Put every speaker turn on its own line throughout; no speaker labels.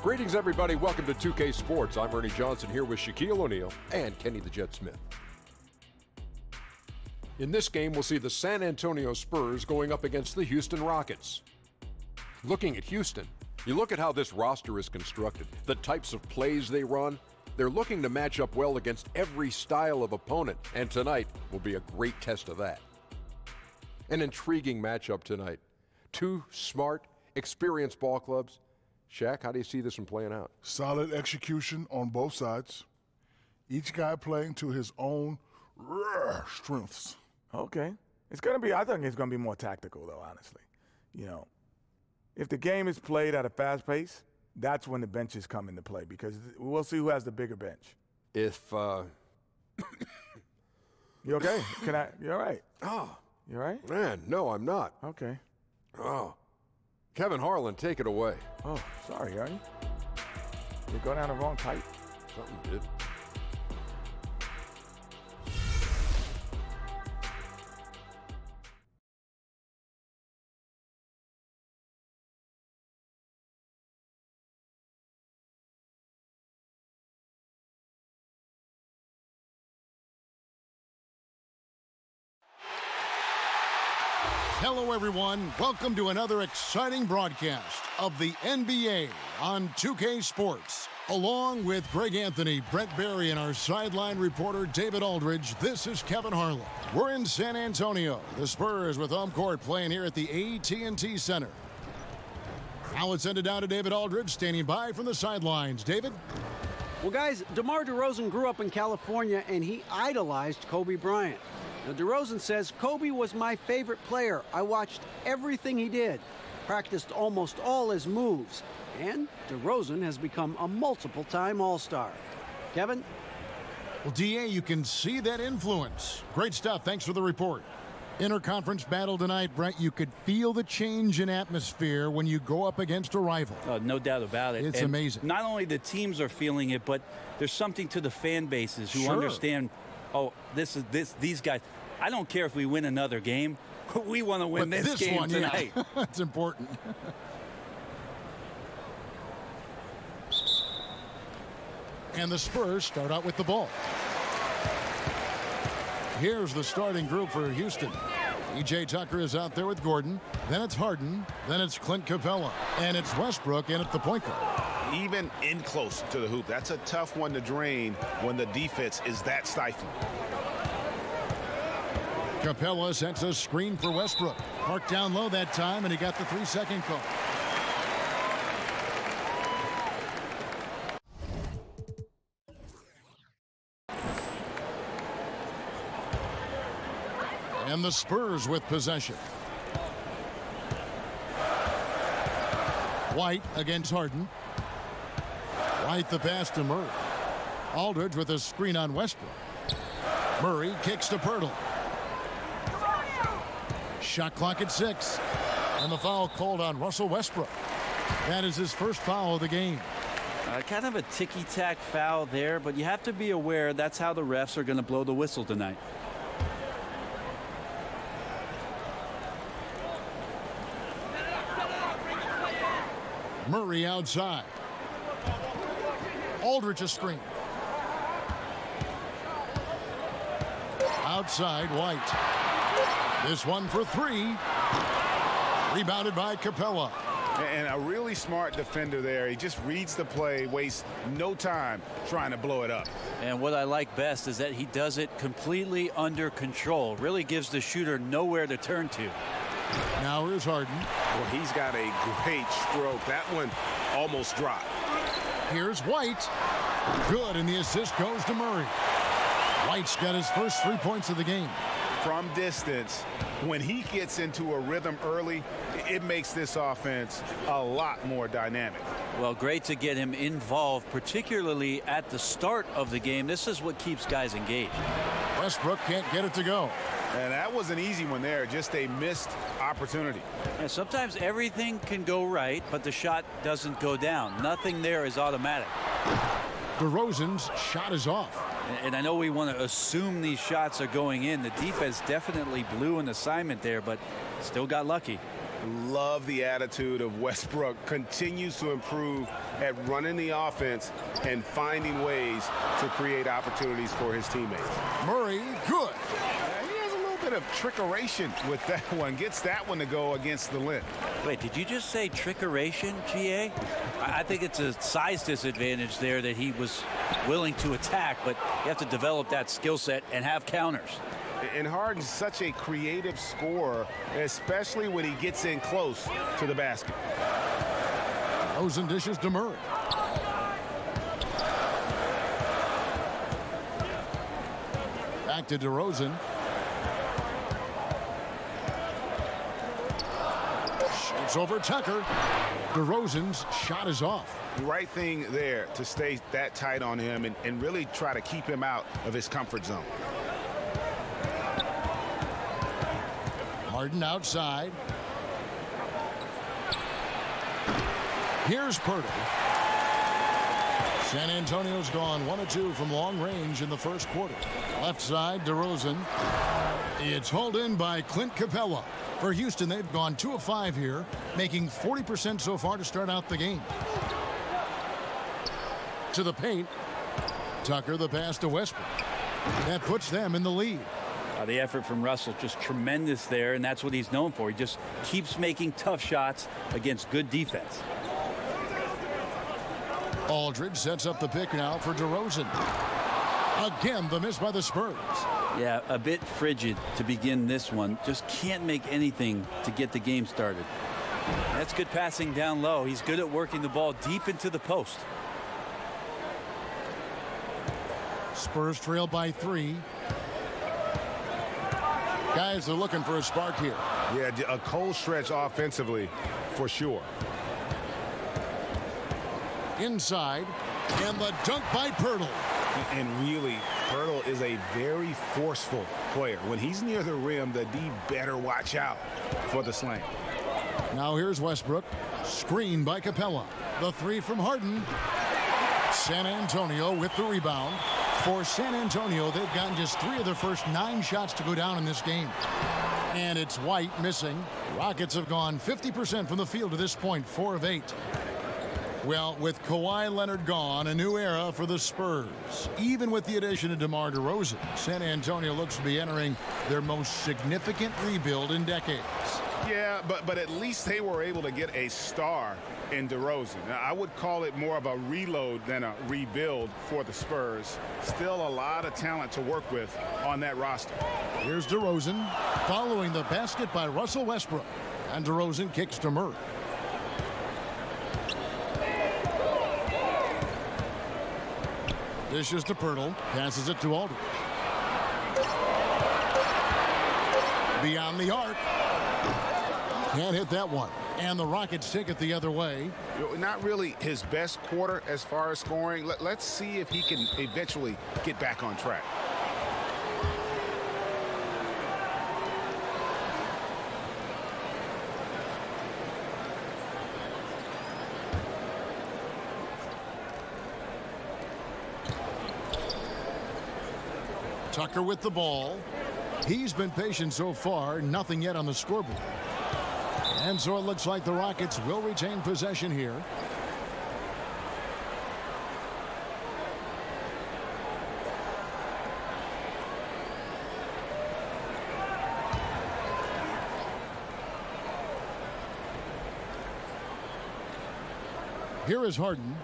Greetings, everybody. Welcome to 2K Sports. I'm Ernie Johnson here with Shaquille O'Neal and Kenny the Jet Smith. In this game, we'll see the San Antonio Spurs going up against the Houston Rockets. Looking at Houston, you look at how this roster is constructed, the types of plays they run. They're looking to match up well against every style of opponent, and tonight will be a great test of that. An intriguing matchup tonight. Two smart, experienced ball clubs. Shaq, how do you see this one playing out?
Solid execution on both sides. Each guy playing to his own strengths.
Okay. I think it's going to be more tactical, though, honestly. You know, if the game is played at a fast pace, that's when the benches come into play, because we'll see who has the bigger bench.
If,
You okay? You all right?
Oh.
You all right?
Man, no, I'm not.
Okay.
Oh. Kevin Harlan, take it away.
Oh, sorry, Ernie. You go down the wrong pipe.
Something did.
Hello, everyone. Welcome to another exciting broadcast of the NBA on 2K Sports. Along with Greg Anthony, Brent Barry, and our sideline reporter, David Aldridge, this is Kevin Harlan. We're in San Antonio. The Spurs with home court playing here at the AT&T Center. Now let's send it down to David Aldridge, standing by from the sidelines. David?
Well, guys, DeMar DeRozan grew up in California, and he idolized Kobe Bryant. Now, DeRozan says, Kobe was my favorite player. I watched everything he did, practiced almost all his moves, and DeRozan has become a multiple-time All-Star. Kevin?
Well, D.A., you can see that influence. Great stuff. Thanks for the report. Interconference battle tonight, Brent. You could feel the change in atmosphere when you go up against a rival.
No doubt about it.
It's amazing.
Not only the teams are feeling it, but there's something to the fan bases who understand, these guys. I don't care if we win another game. We want to win this game
one,
tonight.
Yeah. That's important. And the Spurs start out with the ball. Here's the starting group for Houston. E.J. Tucker is out there with Gordon. Then it's Harden. Then it's Clint Capella. And it's Westbrook in at the point guard.
Even in close to the hoop. That's a tough one to drain when the defense is that stifling.
Capella sets a screen for Westbrook. Marked down low that time, and he got the 3-second call. And the Spurs with possession. White against Harden. White the pass to Murray. Aldridge with a screen on Westbrook. Murray kicks to Pirtle. Shot clock at 6. And the foul called on Russell Westbrook. That is his first foul of the game.
Kind of a ticky-tack foul there, but you have to be aware that's how the refs are going to blow the whistle tonight.
Murray outside. Aldridge a screen. Outside, White. This one for 3. Rebounded by Capella.
And a really smart defender there. He just reads the play, wastes no time trying to blow it up.
And what I like best is that he does it completely under control. Really gives the shooter nowhere to turn to.
Now here's Harden.
Well, he's got a great stroke. That one almost dropped.
Here's White. Good, and the assist goes to Murray. White's got his first 3 points of the game.
From distance, when he gets into a rhythm early, it makes this offense a lot more dynamic.
Well, great to get him involved, particularly at the start of the game. This is what keeps guys engaged.
Westbrook can't get it to go.
And that was an easy one there, just a missed opportunity.
Yeah, sometimes everything can go right, but the shot doesn't go down. Nothing there is automatic.
DeRozan's shot is off.
And I know we want to assume these shots are going in. The defense definitely blew an assignment there, but still got lucky.
Love the attitude of Westbrook. Continues to improve at running the offense and finding ways to create opportunities for his teammates.
Murray, good.
He has a little bit of trickeration with that one. Gets that one to go against the limb.
Wait, did you just say trickeration, GA? I think it's a size disadvantage there that he was willing to attack, but you have to develop that skill set and have counters.
And Harden's such a creative scorer, especially when he gets in close to the basket.
DeRozan dishes to Murray. Back to DeRozan. Shoots over Tucker. DeRozan's shot is off.
The right thing there to stay that tight on him and really try to keep him out of his comfort zone.
Harden outside. Here's Pirtle. San Antonio's gone 1 of 2 from long range in the first quarter. Left side, DeRozan. It's hauled in by Clint Capella. For Houston, they've gone 2 of 5 here, making 40% so far to start out the game. To the paint. Tucker, the pass to Westbrook. That puts them in the lead.
The effort from Russell just tremendous there, and that's what he's known for. He just keeps making tough shots against good defense.
Aldridge sets up the pick now for DeRozan. Again, the miss by the Spurs.
Yeah, a bit frigid to begin this one. Just can't make anything to get the game started. That's good passing down low. He's good at working the ball deep into the post.
Spurs trail by 3. Guys, they're looking for a spark here.
Yeah, a cold stretch offensively for sure.
Inside, and the dunk by Pirtle.
And really, Pirtle is a very forceful player. When he's near the rim, the D better watch out for the slam.
Now here's Westbrook. Screen by Capella. The 3 from Harden. San Antonio with the rebound. For San Antonio, they've gotten just 3 of their first 9 shots to go down in this game. And it's White missing. Rockets have gone 50% from the field to this point, 4 of 8. Well, with Kawhi Leonard gone, a new era for the Spurs. Even with the addition of DeMar DeRozan, San Antonio looks to be entering their most significant rebuild in decades.
Yeah, but at least they were able to get a star in DeRozan. Now, I would call it more of a reload than a rebuild for the Spurs. Still a lot of talent to work with on that roster.
Here's DeRozan following the basket by Russell Westbrook. And DeRozan kicks to Murray. Dishes to Pirtle. Passes it to Aldridge. Beyond the arc. Can't hit that one. And the Rockets take it the other way.
Not really his best quarter as far as scoring. Let's see if he can eventually get back on track.
Tucker with the ball. He's been patient so far. Nothing yet on the scoreboard. And so it looks like the Rockets will retain possession here. Here is Harden.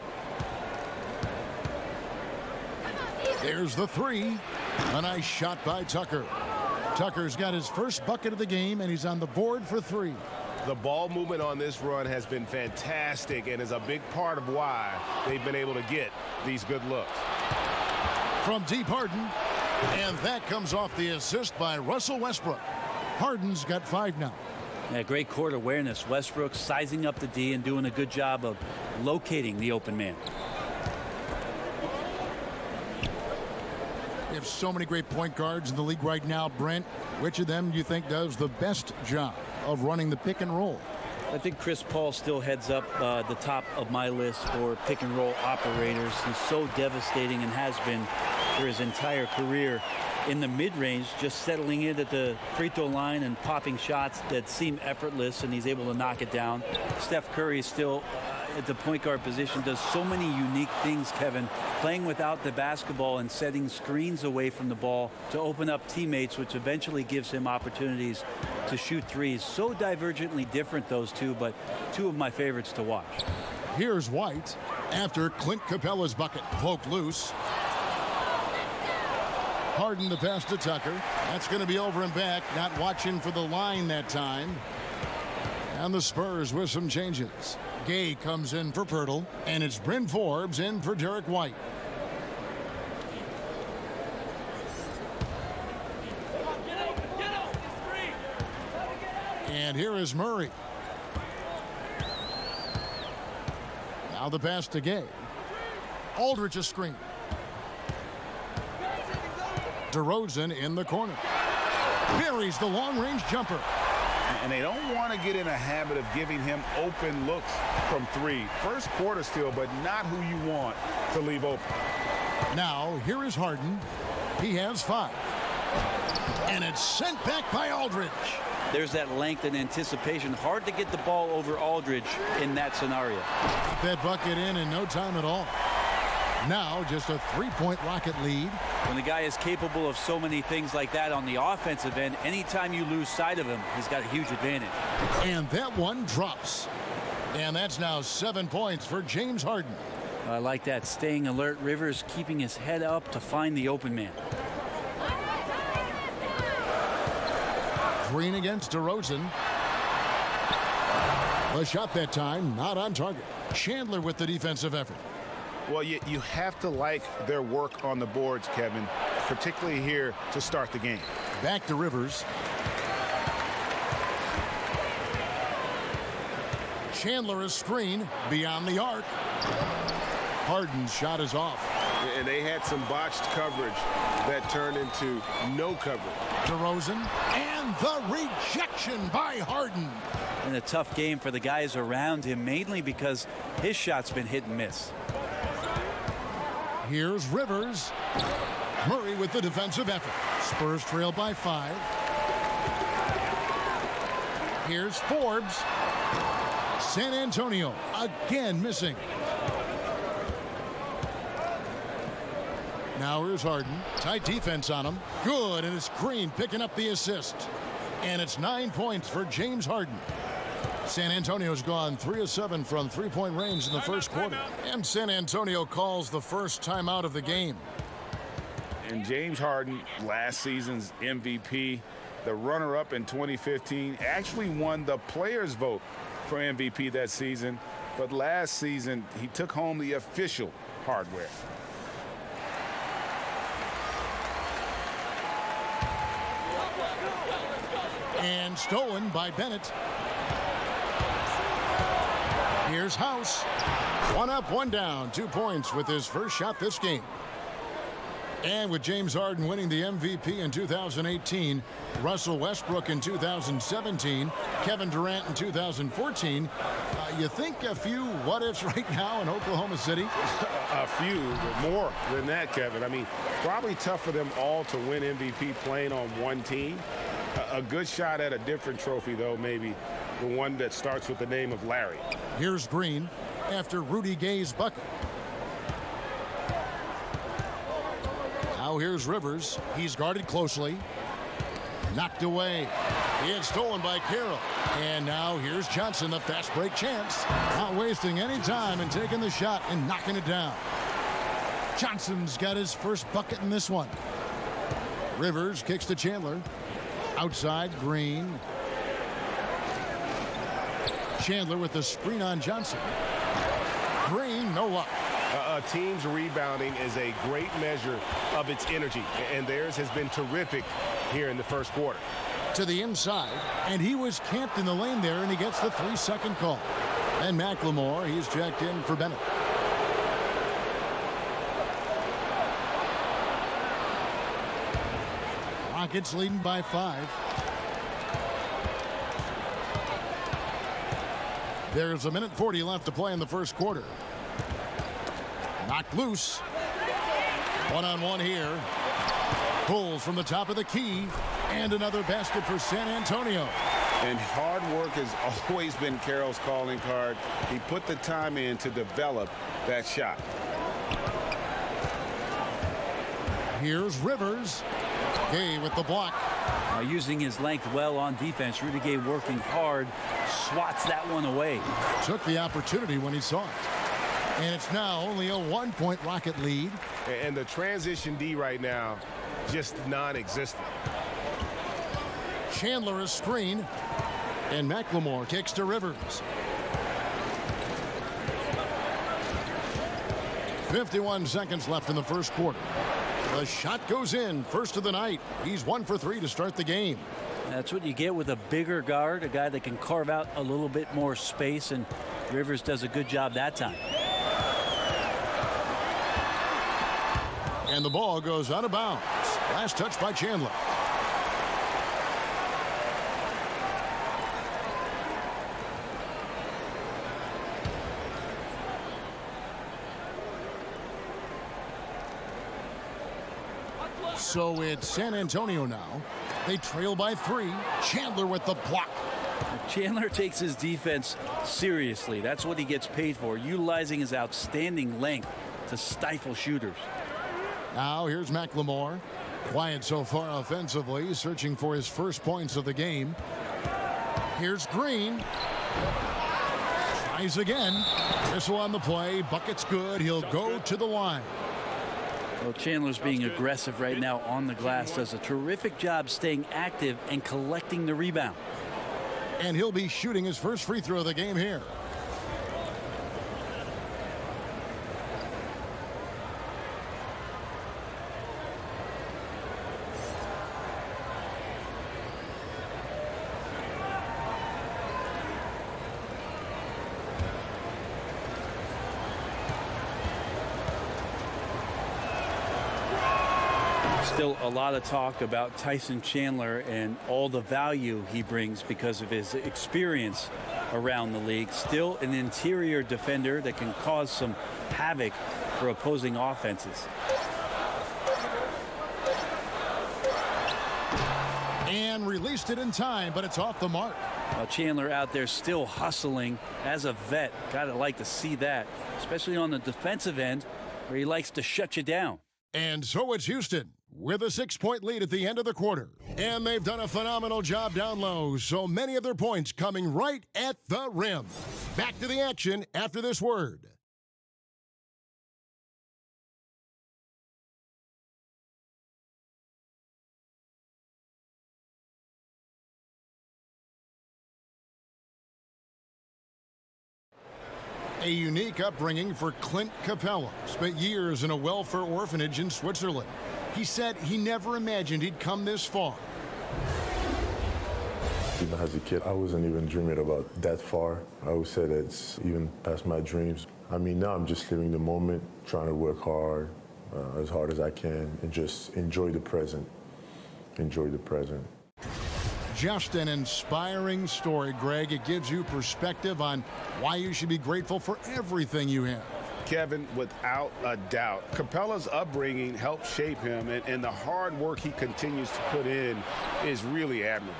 There's the 3. A nice shot by Tucker. Tucker's got his first bucket of the game, and he's on the board for 3.
The ball movement on this run has been fantastic and is a big part of why they've been able to get these good looks.
From deep, Harden. And that comes off the assist by Russell Westbrook. Harden's got 5 now.
Yeah, great court awareness. Westbrook sizing up the D and doing a good job of locating the open man.
We have so many great point guards in the league right now, Brent. Which of them do you think does the best job of running the pick and roll?
I think Chris Paul still heads up the top of my list for pick and roll operators. He's so devastating and has been for his entire career. in the mid-range, just settling in at the free throw line and popping shots that seem effortless, and he's able to knock it down. Steph Curry is still at the point guard position, does so many unique things, Kevin, playing without the basketball and setting screens away from the ball to open up teammates, which eventually gives him opportunities to shoot threes. So divergently different, those two, but two of my favorites to watch.
Here's White after Clint Capella's bucket poked loose. Harden the pass to Tucker. That's going to be over and back, not watching for the line that time. And the Spurs with some changes. Gay comes in for Pirtle, and it's Bryn Forbes in for Derek White. And here is Murray. Now the pass to Gay. Aldridge a screen. DeRozan in the corner. Buries the long-range jumper.
And they don't want to get in a habit of giving him open looks from three. First quarter still, but not who you want to leave open.
Now, here is Harden. He has 5. And it's sent back by Aldridge.
There's that length and anticipation. Hard to get the ball over Aldridge in that scenario.
That bucket in no time at all. Now, just a 3-point Rocket lead.
When the guy is capable of so many things like that on the offensive end, anytime you lose sight of him, he's got a huge advantage.
And that one drops. And that's now 7 points for James Harden.
I like that. Staying alert. Rivers keeping his head up to find the open man.
Green against DeRozan. The shot that time, not on target. Chandler with the defensive effort.
Well, you have to like their work on the boards, Kevin, particularly here to start the game.
Back to Rivers. Chandler a screen beyond the arc. Harden's shot is off.
And they had some botched coverage that turned into no coverage.
DeRozan and the rejection by Harden.
And a tough game for the guys around him, mainly because his shot's been hit and miss.
Here's Rivers. Murray with the defensive effort. Spurs trail by 5. Here's Forbes. San Antonio again missing. Now here's Harden. Tight defense on him. Good, and it's Green picking up the assist. And it's 9 points for James Harden. San Antonio's gone 3 of 7 from three-point range in the first quarter. And San Antonio calls the first timeout of the game.
And James Harden, last season's MVP, the runner-up in 2015, actually won the players' vote for MVP that season. But last season, he took home the official hardware.
And stolen by Bennett. Here's House. 1 up, 1 down. 2 points with his first shot this game. And with James Harden winning the MVP in 2018, Russell Westbrook in 2017, Kevin Durant in 2014, you think a few what-ifs right now in Oklahoma City?
A few, more than that, Kevin. I mean, probably tough for them all to win MVP playing on one team. A good shot at a different trophy, though, maybe the one that starts with the name of Larry.
Here's Green after Rudy Gay's bucket. Now here's Rivers. He's guarded closely. Knocked away. He had stolen by Carroll. And now here's Johnson, the fast break chance. Not wasting any time and taking the shot and knocking it down. Johnson's got his first bucket in this one. Rivers kicks to Chandler. Outside, Green. Chandler with the screen on Johnson. Green, no luck.
A team's rebounding is a great measure of its energy, and theirs has been terrific here in the first quarter.
To the inside, and he was camped in the lane there, and he gets the 3-second call. And McLemore, he's checked in for Bennett. Rockets leading by 5. There's 1:40 left to play in the first quarter. Knocked loose. 1-on-1 here. Pulls from the top of the key. And another basket for San Antonio.
And hard work has always been Carroll's calling card. He put the time in to develop that shot.
Here's Rivers. Gay with the block.
Using his length well on defense. Rudy Gay working hard. Swats that one away.
Took the opportunity when he saw it. And it's now only a 1-point Rocket lead.
And the transition D right now, just non-existent.
Chandler is screen. And McLemore kicks to Rivers. 51 seconds left in the first quarter. The shot goes in. First of the night. He's 1 for 3 to start the game.
That's what you get with a bigger guard, a guy that can carve out a little bit more space, and Rivers does a good job that time.
And the ball goes out of bounds. Last touch by Chandler. So it's San Antonio now. They trail by 3. Chandler with the block.
Chandler takes his defense seriously. That's what he gets paid for, utilizing his outstanding length to stifle shooters.
Now here's McLemore. Quiet so far offensively, searching for his first points of the game. Here's Green. Tries again. Whistle on the play. Bucket's good. He'll go to the line.
Well, Chandler's being aggressive right now on the glass. Does a terrific job staying active and collecting the rebound.
And he'll be shooting his first free throw of the game here.
Still a lot of talk about Tyson Chandler and all the value he brings because of his experience around the league. Still an interior defender that can cause some havoc for opposing offenses.
And released it in time, but it's off the mark.
Well, Chandler out there still hustling as a vet. Gotta like to see that, especially on the defensive end where he likes to shut you down.
And so it's Houston with a 6-point lead at the end of the quarter. And they've done a phenomenal job down low, so many of their points coming right at the rim. Back to the action after this word. A unique upbringing for Clint Capella. Spent years in a welfare orphanage in Switzerland. He said he never imagined he'd come this far.
Even as a kid, I wasn't even dreaming about that far. I always said it's even past my dreams. I mean, now I'm just living the moment, trying to work hard as I can, and just enjoy the present. Enjoy the present.
Just an inspiring story, Greg. It gives you perspective on why you should be grateful for everything you have.
Kevin, without a doubt, Capella's upbringing helped shape him, and the hard work he continues to put in is really admirable.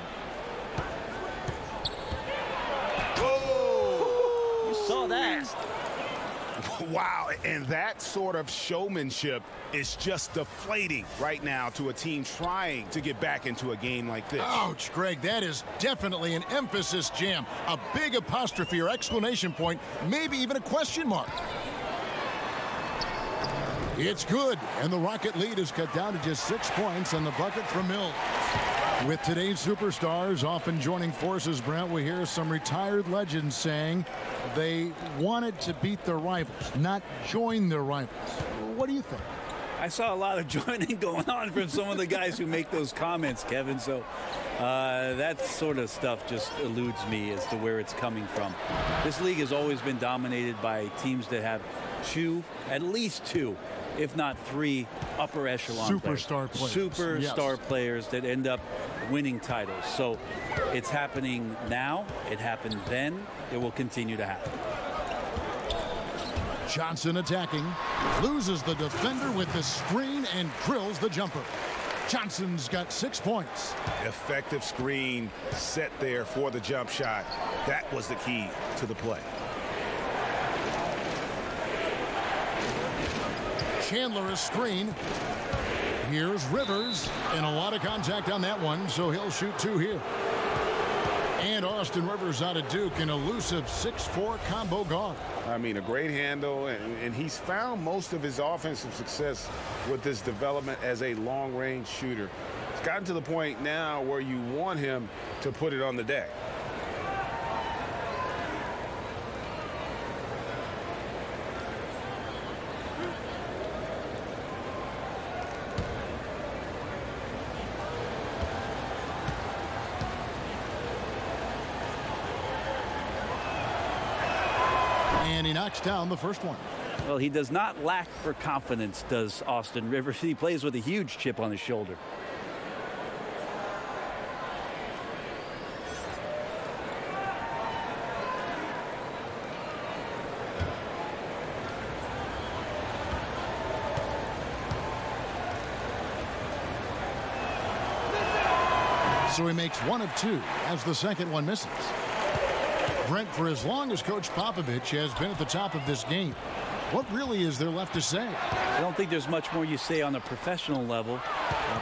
Whoa! You saw that.
Wow, and that sort of showmanship is just deflating right now to a team trying to get back into a game like this.
Ouch, Greg, that is definitely an emphasis jam. A big apostrophe or exclamation point, maybe even a question mark. It's good, and the Rocket lead is cut down to just 6 points on the bucket from Mills. With today's superstars often joining forces, Brent, we hear some retired legends saying they wanted to beat their rivals, not join their rivals. What do you think?
I saw a lot of joining going on from some of the guys who make those comments, Kevin. So that sort of stuff just eludes me as to where it's coming from. This league has always been dominated by teams that have at least two, if not three, upper echelon
superstar players.
Superstar players that end up winning titles. So it's happening now. It happened then. It will continue to happen.
Johnson attacking, loses the defender with the screen and drills the jumper. Johnson's got 6 points.
Effective screen set there for the jump shot. That was the key to the play.
Chandler a screen. Here's Rivers, and a lot of contact on that one, so he'll shoot 2 here. And Austin Rivers out of Duke, an elusive 6'4" combo guard.
I mean, a great handle, and he's found most of his offensive success with this development as a long-range shooter. It's gotten to the point now where you want him to put it on the deck.
And he knocks down the first one.
Well, he does not lack for confidence, does Austin Rivers. He plays with a huge chip on his shoulder.
So he makes 1 of 2 as the second one misses. Brent, for as long as Coach Popovich has been at the top of this game, what really is there left to say?
I don't think there's much more you say on a professional level,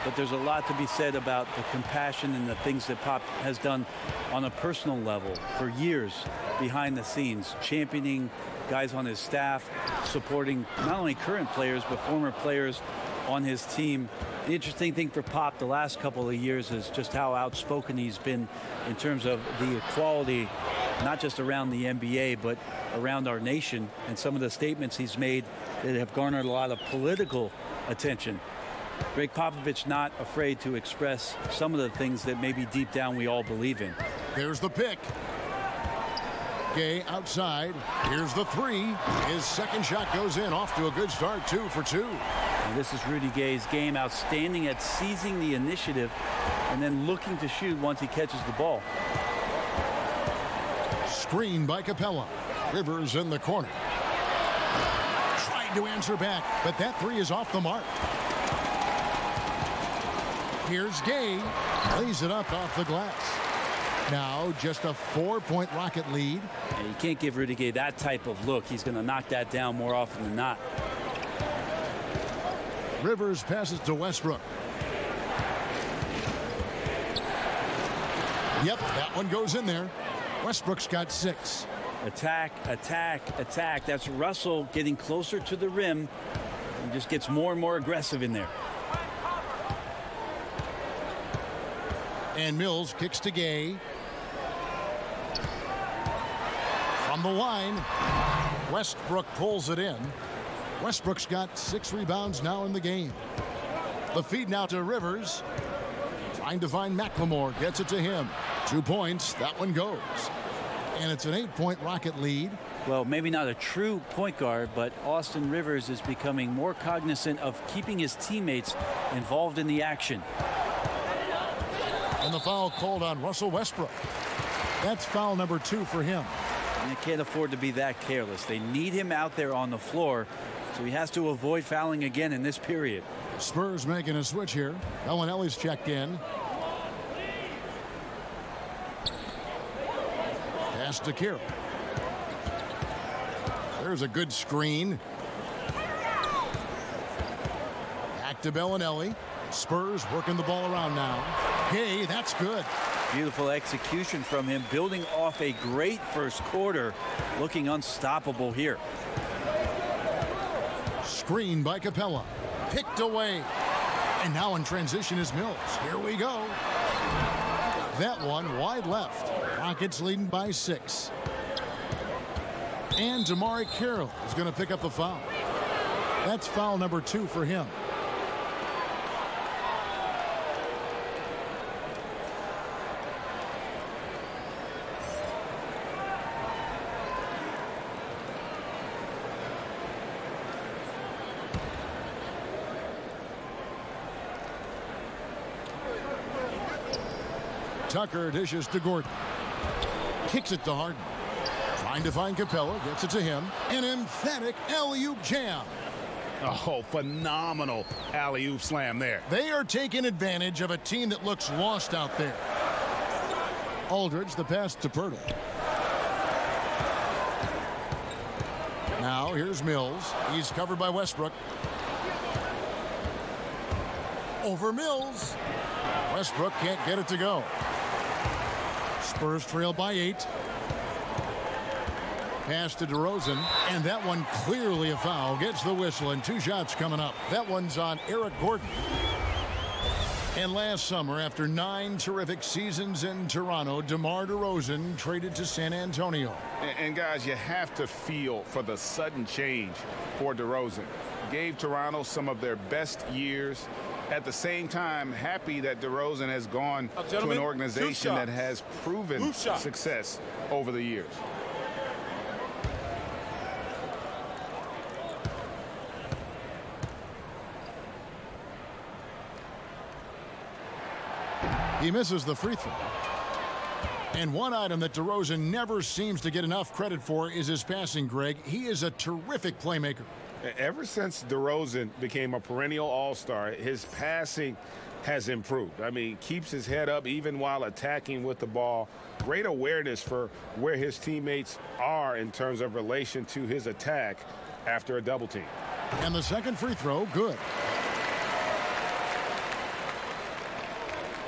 but there's a lot to be said about the compassion and the things that Pop has done on a personal level for years behind the scenes, championing guys on his staff, supporting not only current players but former players on his team. The interesting thing for Pop the last couple of years is just how outspoken he's been in terms of the equality, not just around the NBA, but around our nation, and some of the statements he's made that have garnered a lot of political attention. Greg Popovich not afraid to express some of the things that maybe deep down we all believe in.
There's the pick. Gay outside. Here's the 3. His second shot goes in, off to a good start, 2 for 2.
And this is Rudy Gay's game, outstanding at seizing the initiative and then looking to shoot once he catches the ball.
Screen by Capella. Rivers in the corner. Tried to answer back, but that 3 is off the mark. Here's Gay. Lays it up off the glass. Now just a 4-point Rocket lead.
And you can't give Rudy Gay that type of look. He's going to knock that down more often than not.
Rivers passes to Westbrook. Yep, that one goes in there. Westbrook's got 6.
Attack, attack, attack. That's Russell getting closer to the rim. He just gets more and more aggressive in there.
And Mills kicks to Gay. From the line, Westbrook pulls it in. Westbrook's got 6 rebounds now in the game. The feed now to Rivers. Trying to find McLemore. Gets it to him. 2 points. That one goes. And it's an 8-point Rocket lead.
Well, maybe not a true point guard, but Austin Rivers is becoming more cognizant of keeping his teammates involved in the action.
And the foul called on Russell Westbrook. That's foul number 2 for him.
And they can't afford to be that careless. They need him out there on the floor, so he has to avoid fouling again in this period.
Spurs making a switch here. Ellis checked in. Pass to Carroll. There's a good screen. Back to Bellinelli. Spurs working the ball around now. Hey, that's good.
Beautiful execution from him, building off a great first quarter, looking unstoppable here.
Screen by Capella. Picked away. And now in transition is Mills. Here we go. That one wide left. Rockets leading by 6. And Damari Carroll is going to pick up the foul. That's foul number 2 for him. Tucker dishes to Gordon. Kicks it to Harden. Trying to find Capella. Gets it to him. An emphatic alley-oop jam.
Oh, phenomenal alley-oop slam there.
They are taking advantage of a team that looks lost out there. Aldridge, the pass to Pirtle. Now here's Mills. He's covered by Westbrook. Over Mills. Westbrook can't get it to go. Spurs trail by 8. Pass to DeRozan, and that one clearly a foul. Gets the whistle, and 2 shots coming up. That one's on Eric Gordon. And last summer, after 9 terrific seasons in Toronto, DeMar DeRozan traded to San Antonio.
And guys, you have to feel for the sudden change for DeRozan. Gave Toronto some of their best years. At the same time, happy that DeRozan has gone to an organization that has proven success over the years.
He misses the free throw. And one item that DeRozan never seems to get enough credit for is his passing, Greg. He is a terrific playmaker.
Ever since DeRozan became a perennial all-star, his passing has improved. I mean, keeps his head up even while attacking with the ball. Great awareness for where his teammates are in terms of relation to his attack after a double team.
And the second free throw, good.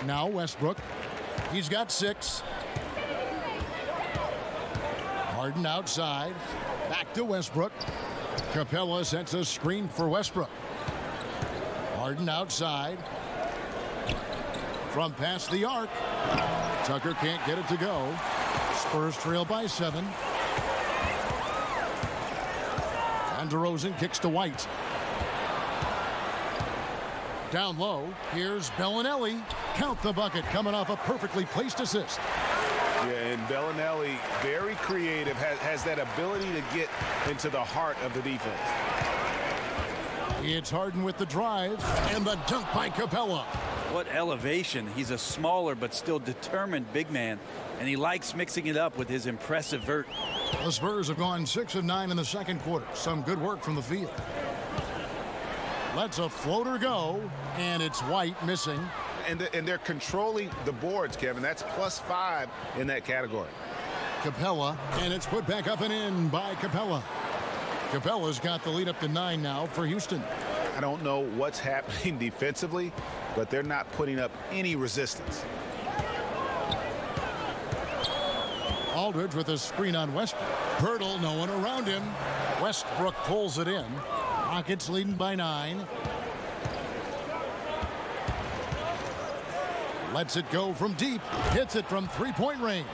Now Westbrook. He's got 6. Harden outside. Back to Westbrook. Capella sets a screen for Westbrook. Harden outside. From past the arc. Tucker can't get it to go. Spurs trail by 7. And DeRozan kicks to White. Down low, here's Bellinelli. Count the bucket, coming off a perfectly placed assist.
Yeah, and Bellinelli, very creative, has that ability to get into the heart of the defense.
It's Harden with the drive, and the dunk by Capella.
What elevation. He's a smaller but still determined big man, and he likes mixing it up with his impressive vert.
The Spurs have gone 6 of 9 in the second quarter. Some good work from the field. Lets a floater go, and it's White missing.
And they're controlling the boards, Kevin. That's +5 in that category.
Capella, and it's put back up and in by Capella. Capella's got the lead up to 9 now for Houston.
I don't know what's happening defensively, but they're not putting up any resistance.
Aldridge with a screen on Westbrook. Pirtle, no one around him. Westbrook pulls it in. Rockets leading by 9. Lets it go from deep. Hits it from 3-point range.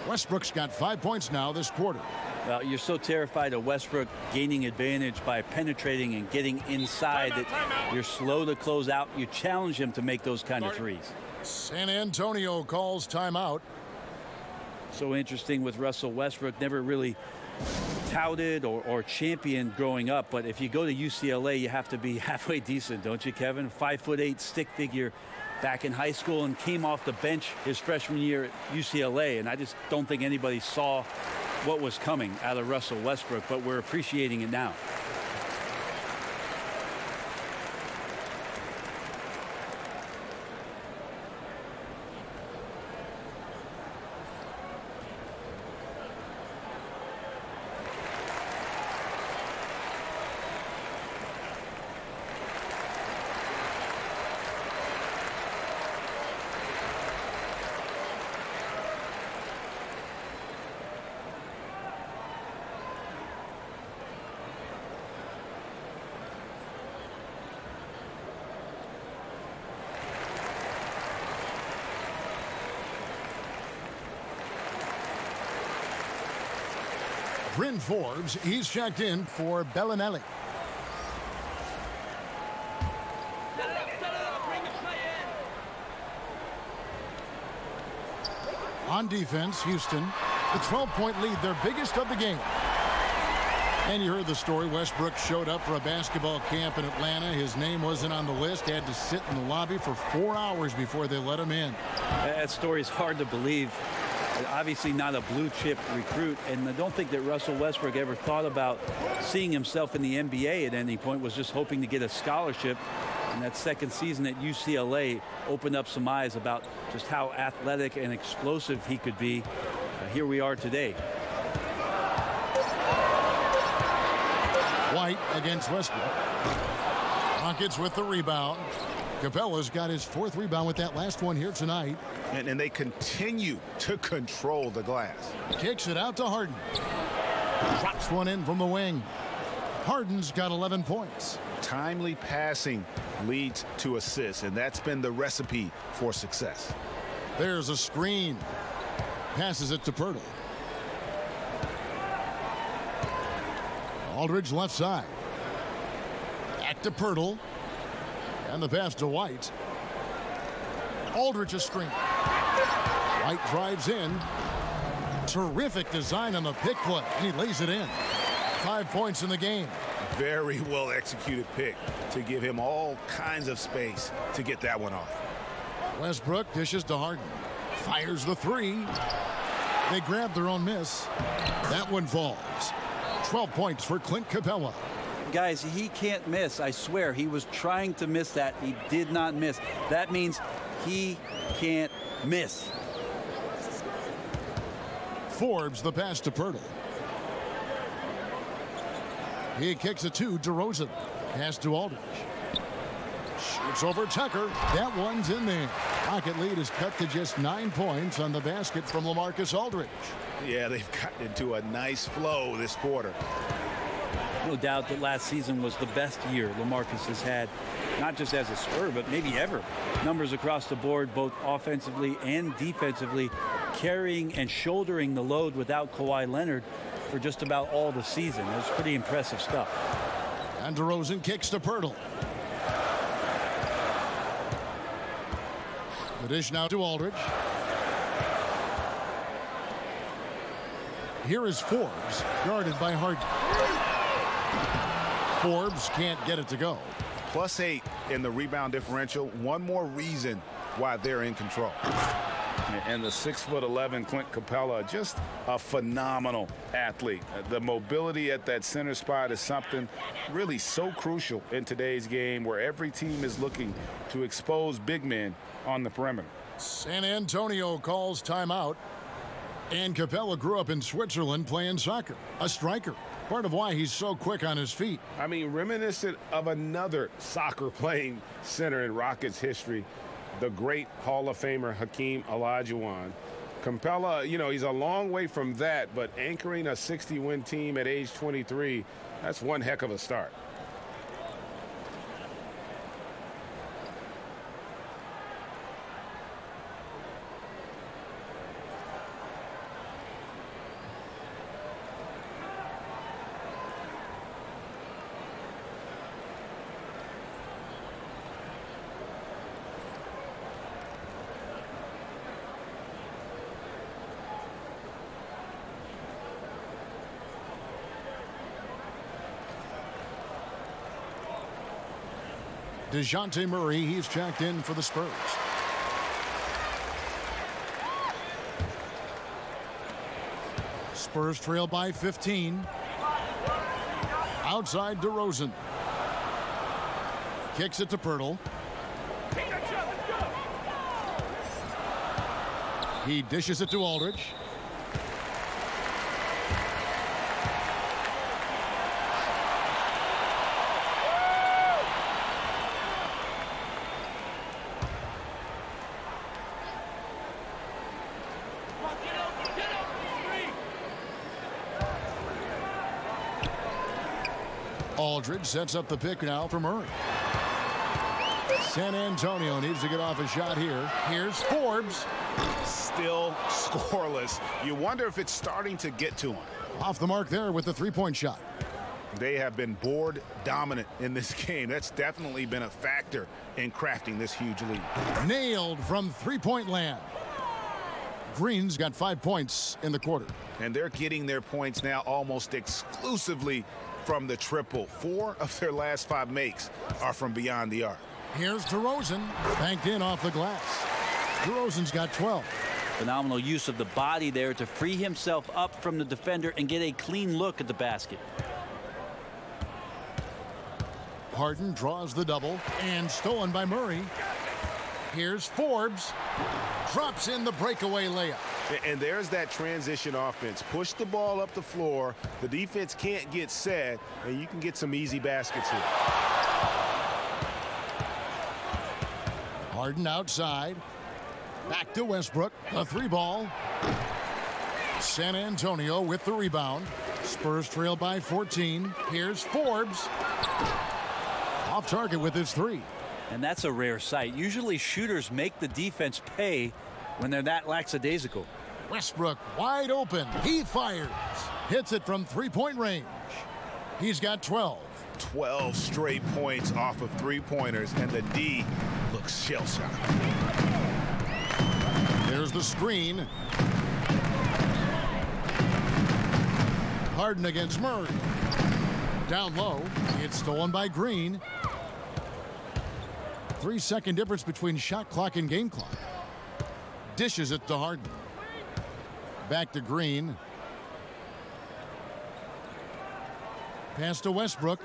Westbrook's got 5 points now this quarter.
Well, you're so terrified of Westbrook gaining advantage by penetrating and getting inside that you're slow to close out. You challenge him to make those kind of threes.
San Antonio calls timeout.
So interesting with Russell Westbrook. Never really touted or championed growing up, but if you go to UCLA, you have to be halfway decent, don't you, Kevin? 5'8" stick figure back in high school and came off the bench his freshman year at UCLA, and I just don't think anybody saw what was coming out of Russell Westbrook, but we're appreciating it now.
Bryn Forbes, he's checked in for Bellinelli. On defense, Houston, the 12-point lead, their biggest of the game. And you heard the story. Westbrook showed up for a basketball camp in Atlanta. His name wasn't on the list. Had to sit in the lobby for 4 hours before they let him in.
That story is hard to believe. Obviously not a blue chip recruit, and I don't think that Russell Westbrook ever thought about seeing himself in the NBA at any point, was just hoping to get a scholarship. And that second season at UCLA opened up some eyes about just how athletic and explosive he could be. Here we are today.
White against Westbrook. Rockets with the rebound. Capella's got his 4th rebound with that last one here tonight.
And they continue to control the glass.
Kicks it out to Harden. Drops one in from the wing. Harden's got 11 points.
Timely passing leads to assists, and that's been the recipe for success.
There's a screen. Passes it to Pirtle. Aldridge left side. Back to Pirtle. And the pass to White. Aldridge a screen. White drives in. Terrific design on the pick play, and he lays it in. 5 points in the game.
Very well executed pick to give him all kinds of space to get that one off.
Westbrook dishes to Harden. Fires the 3. They grab their own miss. That one falls. 12 points for Clint Capella.
Guys, he can't miss. I swear, he was trying to miss that. He did not miss. That means he can't miss.
Forbes the pass to Pirtle. He kicks it to DeRozan. Pass to Aldridge. Shoots over Tucker. That one's in there. Rocket lead is cut to just 9 points on the basket from LaMarcus Aldridge.
Yeah, they've gotten into a nice flow this quarter.
No doubt that last season was the best year LaMarcus has had, not just as a Spur, but maybe ever. Numbers across the board, both offensively and defensively, carrying and shouldering the load without Kawhi Leonard for just about all the season. It was pretty impressive stuff.
And DeRozan kicks to Pirtle. The dish now to Aldridge. Here is Forbes, guarded by Harden. Forbes can't get it to go.
+8 in the rebound differential. One more reason why they're in control.
And the 6'11" Clint Capella, just a phenomenal athlete. The mobility at that center spot is something really so crucial in today's game, where every team is looking to expose big men on the perimeter.
San Antonio calls timeout. And Capella grew up in Switzerland playing soccer, a striker. Part of why he's so quick on his feet.
I mean, reminiscent of another soccer-playing center in Rockets history, the great Hall of Famer Hakeem Olajuwon. Capella, you know, he's a long way from that, but anchoring a 60-win team at age 23, that's one heck of a start.
DeJounte Murray, he's checked in for the Spurs. Spurs trail by 15. Outside DeRozan. Kicks it to Pirtle. He dishes it to Aldridge. Aldridge sets up the pick now for Murray. San Antonio needs to get off a shot here. Here's Forbes.
Still scoreless. You wonder if it's starting to get to him.
Off the mark there with the three-point shot.
They have been board dominant in this game. That's definitely been a factor in crafting this huge lead.
Nailed from three-point land. Green's got 5 points in the quarter.
And they're getting their points now almost exclusively from the triple. 4 of their last 5 makes are from beyond the arc.
Here's DeRozan, banked in off the glass. DeRozan's got 12.
Phenomenal use of the body there to free himself up from the defender and get a clean look at the basket.
Harden draws the double and stolen by Murray. Here's Forbes. Drops in the breakaway layup.
And there's that transition offense. Push the ball up the floor. The defense can't get set, and you can get some easy baskets here.
Harden outside. Back to Westbrook. A three ball. San Antonio with the rebound. Spurs trail by 14. Here's Forbes. Off target with his three.
And that's a rare sight. Usually shooters make the defense pay when they're that lackadaisical.
Westbrook wide open. He fires. Hits it from three-point range. He's got 12.
12 straight points off of three-pointers, and the D looks shell-shocked.
There's the screen. Harden against Murray. Down low. It's stolen by Green. 3-second difference between shot clock and game clock. Dishes it to Harden. Back to Green. Pass to Westbrook.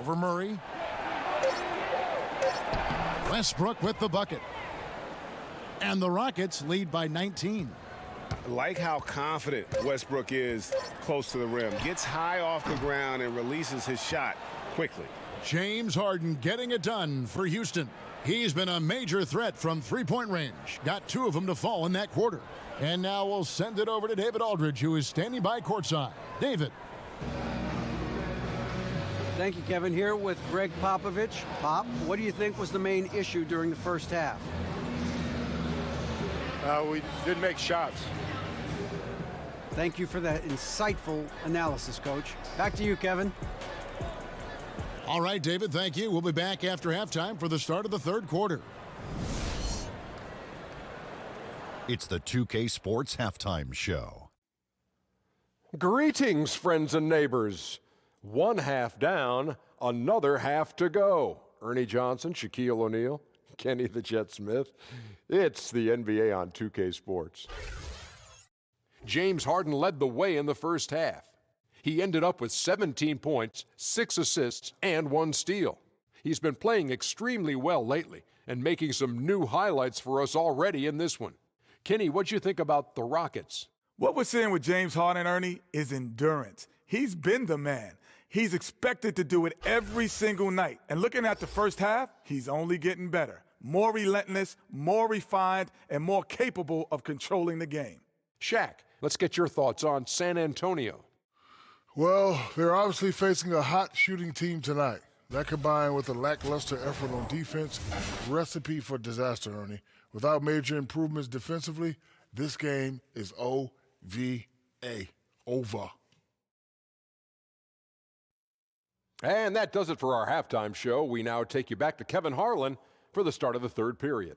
Over Murray. Westbrook with the bucket. And the Rockets lead by 19.
Like how confident Westbrook is close to the rim. Gets high off the ground and releases his shot quickly.
James Harden getting it done for Houston. He's been a major threat from three-point range. Got two of them to fall in that quarter. And now we'll send it over to David Aldridge, who is standing by courtside. David.
Thank you, Kevin. Here with Greg Popovich. Pop, what do you think was the main issue during the first half?
We didn't make shots.
Thank you for that insightful analysis, Coach. Back to you, Kevin.
All right, David, thank you. We'll be back after halftime for the start of the third quarter.
It's the 2K Sports Halftime Show.
Greetings, friends and neighbors. One half down, another half to go. Ernie Johnson, Shaquille O'Neal, Kenny the Jet Smith. It's the NBA on 2K Sports. James Harden led the way in the first half. He ended up with 17 points, 6 assists, and 1 steal. He's been playing extremely well lately and making some new highlights for us already in this one. Kenny, what'd you think about the Rockets?
What we're seeing with James Harden, Ernie, is endurance. He's been the man. He's expected to do it every single night. And looking at the first half, he's only getting better. More relentless, more refined, and more capable of controlling the game.
Shaq, let's get your thoughts on San Antonio.
Well, they're obviously facing a hot shooting team tonight. That combined with a lackluster effort on defense, recipe for disaster, Ernie. Without major improvements defensively, this game is O-V-A, over.
And that does it for our halftime show. We now take you back to Kevin Harlan for the start of the third period.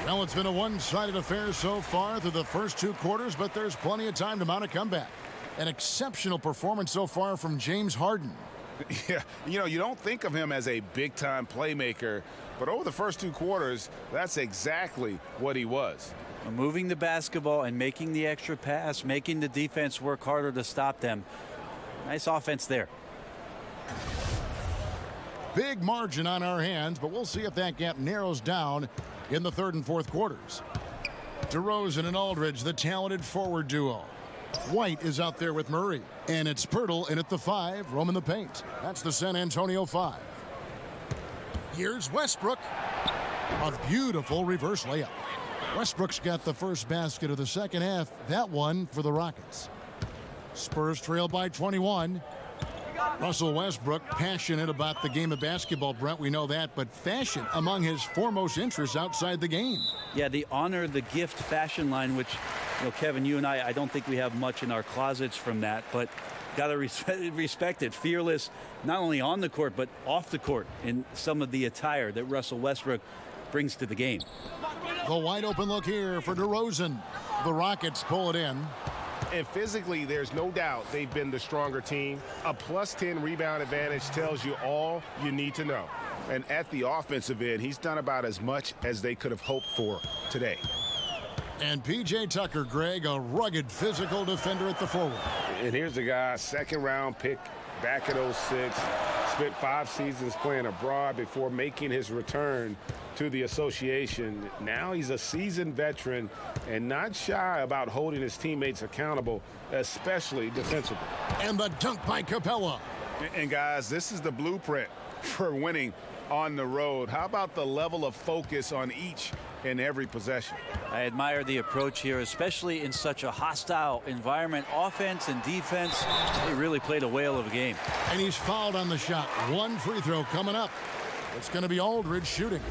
Well, it's been a one-sided affair so far through the first two quarters, but there's plenty of time to mount a comeback. An exceptional performance so far from James Harden.
Yeah, you don't think of him as a big-time playmaker, but over the first two quarters, that's exactly what he was.
Moving the basketball and making the extra pass, making the defense work harder to stop them. Nice offense there.
Big margin on our hands, but we'll see if that gap narrows down in the third and fourth quarters. DeRozan and Aldridge, the talented forward duo. White is out there with Murray. And it's Pirtle in at the 5, roaming the paint. That's the San Antonio 5. Here's Westbrook. A beautiful reverse layup. Westbrook's got the first basket of the second half. That one for the Rockets. Spurs trail by 21. Russell Westbrook, passionate about the game of basketball, Brent, we know that, but fashion among his foremost interests outside the game.
Yeah, the honor the gift fashion line, which, Kevin, you and I don't think we have much in our closets from that, but got to respect it. Fearless, not only on the court, but off the court in some of the attire that Russell Westbrook brings to the game.
The wide open look here for DeRozan. The Rockets pull it in.
And physically, there's no doubt they've been the stronger team. A +10 rebound advantage tells you all you need to know. And at the offensive end, he's done about as much as they could have hoped for today.
And P.J. Tucker, Greg, a rugged physical defender at the forward.
And here's a guy, second-round pick back at 06, spent 5 seasons playing abroad before making his return to the association. Now he's a seasoned veteran and not shy about holding his teammates accountable, especially defensively.
And the dunk by Capella.
And guys, this is the blueprint for winning on the road. How about the level of focus on each and every possession?
I admire the approach here, especially in such a hostile environment. Offense and defense, they really played a whale of a game.
And he's fouled on the shot. One free throw coming up. It's going to be Aldridge shooting.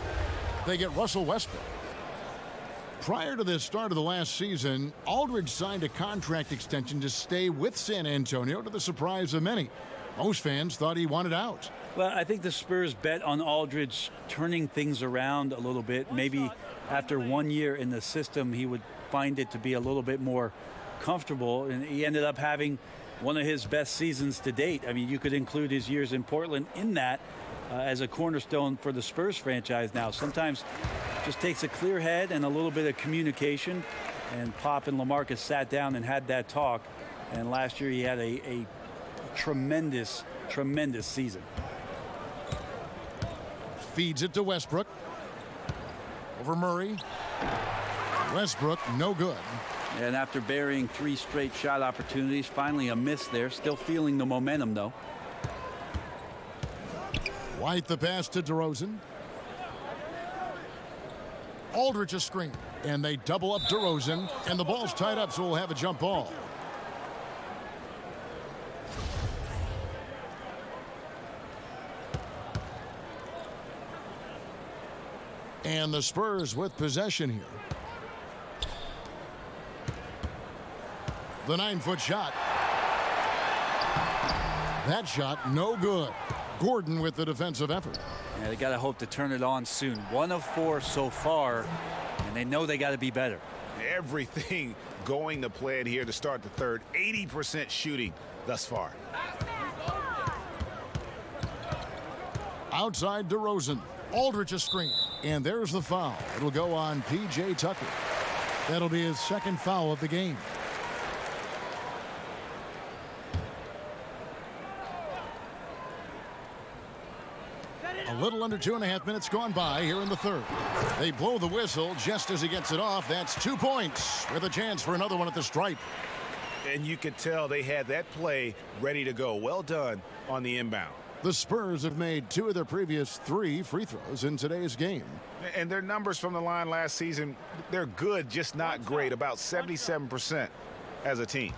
They get Russell Westbrook. Prior to the start of the last season, Aldridge signed a contract extension to stay with San Antonio, to the surprise of many. Most fans thought he wanted out.
Well, I think the Spurs bet on Aldridge turning things around a little bit. Maybe after 1 year in the system, he would find it to be a little bit more comfortable. And he ended up having one of his best seasons to date. I mean, you could include his years in Portland in that as a cornerstone for the Spurs franchise now. Sometimes it just takes a clear head and a little bit of communication. And Pop and LaMarcus sat down and had that talk. And last year he had a tremendous season.
Feeds it to Westbrook. Over Murray. Westbrook, no good.
And after burying 3 straight shot opportunities, finally a miss there. Still feeling the momentum, though.
White the pass to DeRozan. Aldridge a screen. And they double up DeRozan. And the ball's tied up, so we'll have a jump ball. And the Spurs with possession here. The 9-foot shot. That shot no good. Gordon with the defensive effort.
Yeah, they got to hope to turn it on soon. 1 of 4 so far, and they know they got to be better.
Everything going to plan here to start the third. 80% shooting thus far.
Outside DeRozan. Aldridge a screen. And there's the foul. It'll go on P.J. Tucker. That'll be his second foul of the game. A little under 2.5 minutes gone by here in the third. They blow the whistle just as he gets it off. That's 2 points with a chance for another one at the stripe.
And you could tell they had that play ready to go. Well done on the inbound.
The Spurs have made 2 of their previous 3 free throws in today's game.
And their numbers from the line last season, they're good, just not great. About 77% as a team.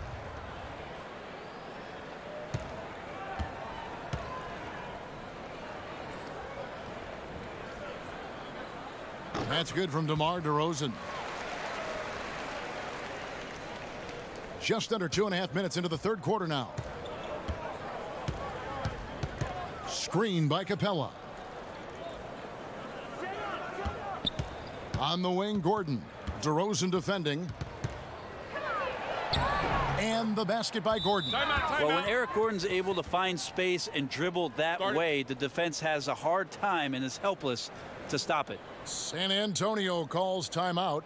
That's good from DeMar DeRozan. Just under 2.5 minutes into the third quarter now. Screen by Capella. On the wing, Gordon. DeRozan defending. And the basket by Gordon.
Well, when Eric Gordon's able to find space and dribble that way, the defense has a hard time and is helpless to stop it.
San Antonio calls timeout.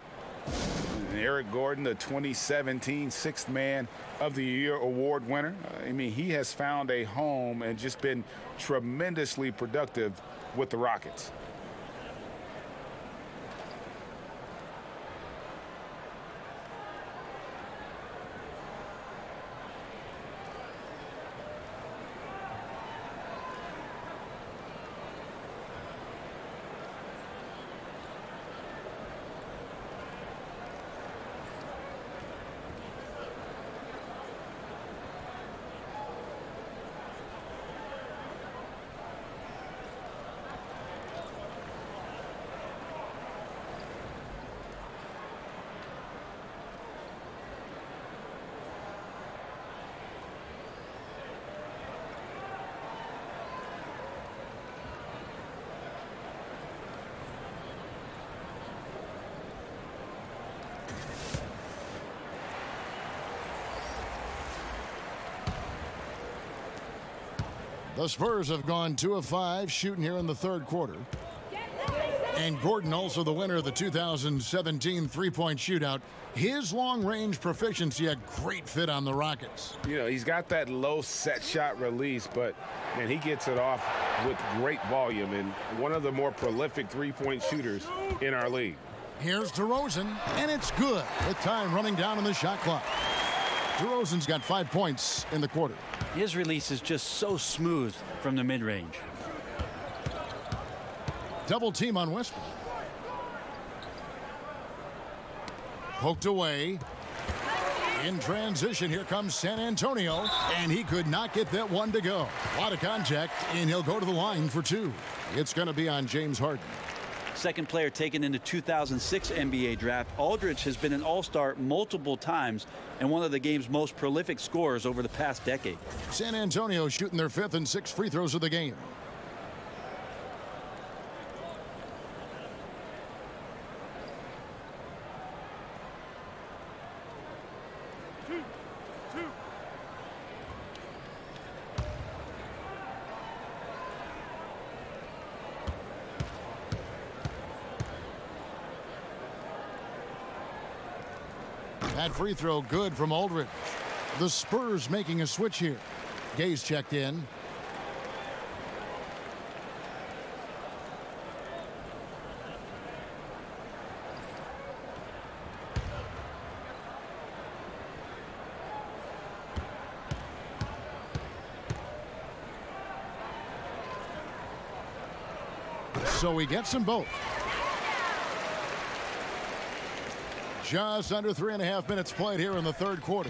Eric Gordon, the 2017 Sixth Man of the Year award winner. I mean, he has found a home and just been tremendously productive with the Rockets.
The Spurs have gone 2 of 5 shooting here in the third quarter. And Gordon, also the winner of the 2017 three-point shootout. His long-range proficiency, a great fit on the Rockets.
You know, he's got that low set shot release, but, man, he gets it off with great volume and one of the more prolific three-point shooters in our league.
Here's DeRozan, and it's good with time running down on the shot clock. DeRozan's got 5 points in the quarter.
His release is just so smooth from the mid-range.
Double team on Westbrook. Poked away. In transition, here comes San Antonio, and he could not get that one to go. A lot of contact, and he'll go to the line for 2. It's going to be on James Harden.
Second player taken in the 2006 NBA draft, Aldridge has been an all-star multiple times and one of the game's most prolific scorers over the past decade.
San Antonio shooting their 5th and 6th free throws of the game. That free throw good from Aldridge. The Spurs making a switch here. Gay's checked in. So he gets them both. Just under 3.5 minutes played here in the third quarter.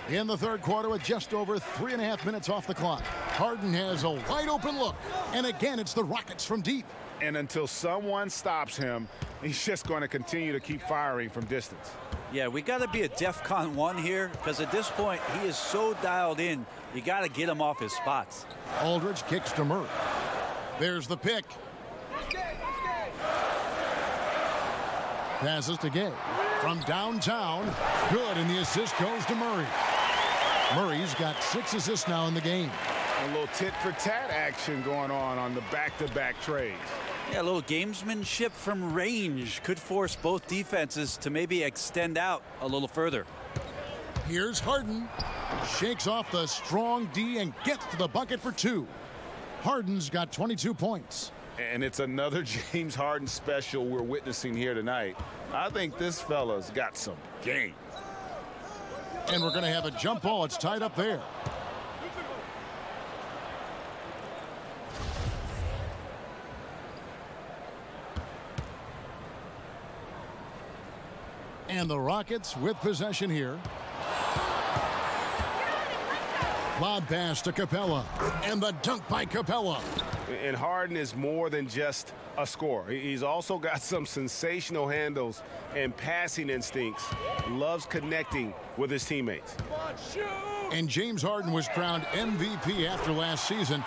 In the third quarter with just over 3.5 minutes off the clock. Harden has a wide open look. And again, it's the Rockets from deep.
And until someone stops him, he's just going to continue to keep firing from distance.
Yeah, we got to be a DEFCON 1 here because at this point, he is so dialed in, you got to get him off his spots.
Aldridge kicks to Murray. There's the pick. Passes to Gay. From downtown. Good, and the assist goes to Murray. Murray's got 6 assists now in the game.
A little tit-for-tat action going on the back-to-back trades.
Yeah, a little gamesmanship from range could force both defenses to maybe extend out a little further.
Here's Harden. Shakes off the strong D and gets to the bucket for 2. Harden's got 22 points.
And it's another James Harden special we're witnessing here tonight. I think this fella's got some game.
And we're going to have a jump ball. It's tied up there. And the Rockets with possession here. Lob pass to Capella. And the dunk by Capella.
And Harden is more than just a scorer. He's also got some sensational handles and passing instincts. Loves connecting with his teammates.
And James Harden was crowned MVP after last season.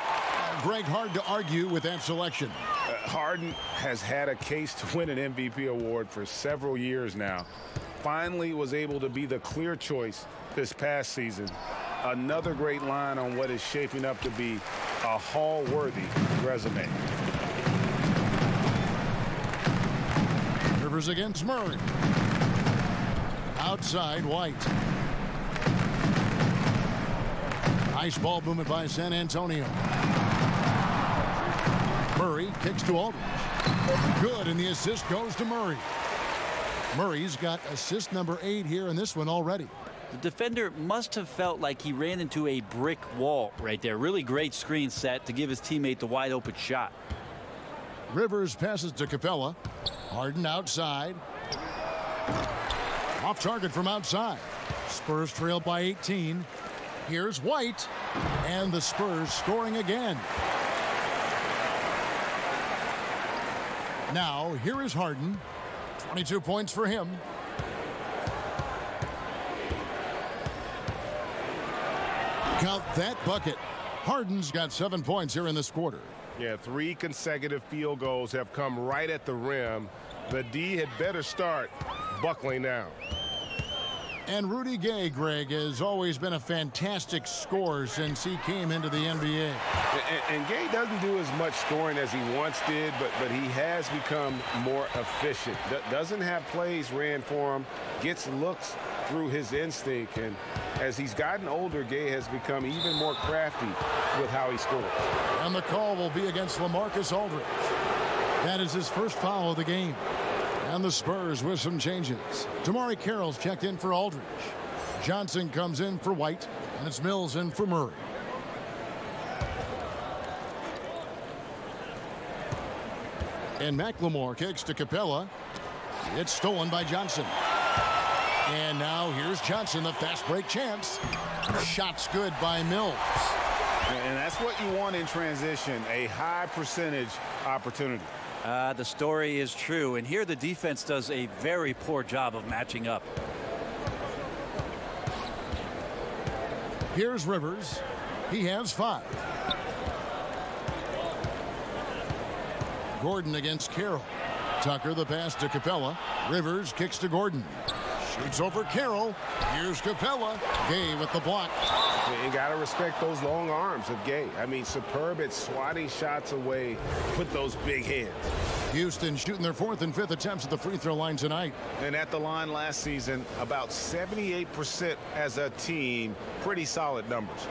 Greg, hard to argue with that selection.
Harden has had a case to win an MVP award for several years now. Finally was able to be the clear choice this past season. Another great line on what is shaping up to be a Hall-worthy resume.
Rivers against Murray. Outside, White. Nice ball movement by San Antonio. Murray kicks to Aldridge. Good, and the assist goes to Murray. Murray's got assist number 8 here in this one already.
The defender must have felt like he ran into a brick wall right there. Really great screen set to give his teammate the wide open shot.
Rivers passes to Capella. Harden outside. Off target from outside. Spurs trail by 18. Here's White. And the Spurs scoring again. Now, here is Harden. 22 points for him. Count that bucket. Harden's got 7 points here in this quarter.
Yeah, 3 consecutive field goals have come right at the rim. The D had better start buckling down.
And Rudy Gay, Greg, has always been a fantastic scorer since he came into the NBA.
And Gay doesn't do as much scoring as he once did, but he has become more efficient. Doesn't have plays ran for him, gets looks through his instinct. And as he's gotten older, Gay has become even more crafty with how he scores.
And the call will be against LaMarcus Aldridge. That is his first foul of the game. And the Spurs with some changes. Damari Carroll's checked in for Aldridge. Johnson comes in for White, and it's Mills in for Murray. And McLemore kicks to Capella. It's stolen by Johnson. And now here's Johnson, the fast break chance. Shot's good by Mills.
And that's what you want in transition, a high percentage opportunity.
The story is true, and here the defense does a very poor job of matching up.
Here's Rivers. He has 5. Gordon against Carroll. Tucker the pass to Capella. Rivers kicks to Gordon. Shoots over Carroll. Here's Capella. Gay with the block.
You got to respect those long arms of Gay. I mean, superb at swatting shots away with those big hands.
Houston shooting their 4th and 5th attempts at the free throw line tonight.
And at the line last season, about 78% as a team. Pretty solid numbers.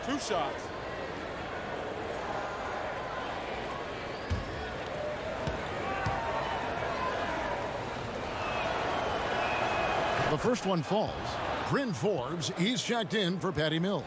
Two shots.
The first one falls. Bryn Forbes, he's checked in for Patty Mills.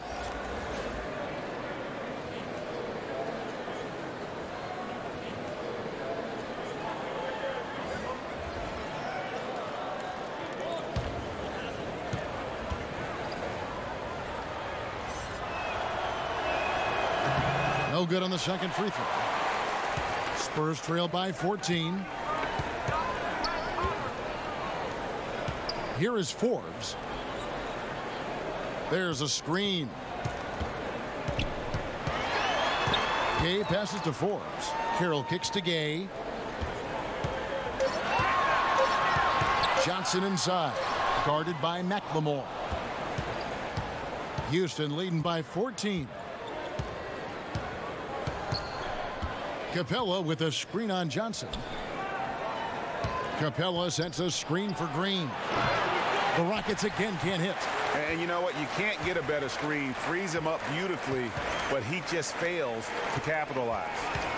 No good on the second free throw. Spurs trail by 14. Here is Forbes. There's a screen. Gay passes to Forbes. Carroll kicks to Gay. Johnson inside. Guarded by McLemore. Houston leading by 14. Capella with a screen on Johnson. Capella sets a screen for Green. The Rockets again can't hit.
And you know what? You can't get a better screen. Frees him up beautifully, but he just fails to capitalize.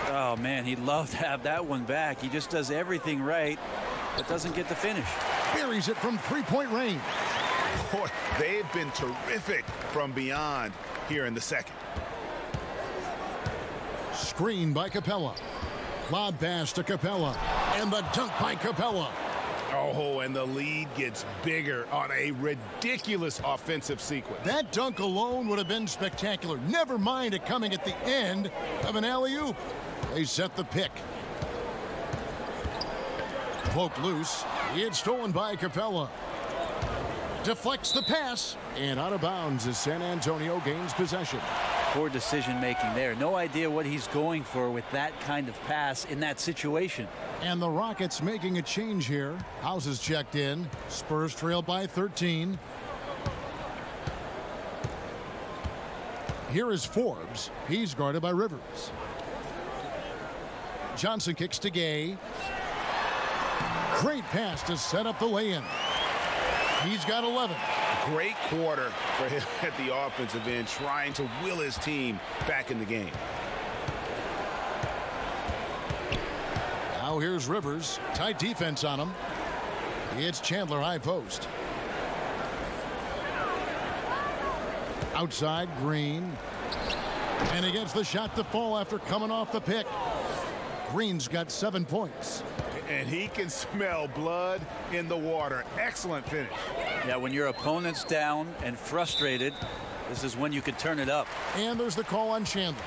Oh, man, he'd love to have that one back. He just does everything right, but doesn't get the finish.
Buries it from three-point range.
Boy, they've been terrific from beyond here in the second.
Screen by Capella. Lob pass to Capella. And the dunk by Capella.
Oh, and the lead gets bigger on a ridiculous offensive sequence.
That dunk alone would have been spectacular. Never mind it coming at the end of an alley-oop. They set the pick. Poked loose. It's stolen by Capella. Deflects the pass. And out of bounds as San Antonio gains possession.
Poor decision making there. No idea what he's going for with that kind of pass in that situation.
And the Rockets making a change here. Houses checked in. Spurs trail by 13. Here is Forbes. He's guarded by Rivers. Johnson kicks to Gay. Great pass to set up the lay-in. He's got 11.
Great quarter for him at the offensive end, trying to will his team back in the game.
Now here's Rivers. Tight defense on him. It's Chandler high post. Outside, Green. And he gets the shot to fall after coming off the pick. Green's got 7 points.
And he can smell blood in the water. Excellent finish.
Yeah, when your opponent's down and frustrated, this is when you can turn it up.
And there's the call on Chandler.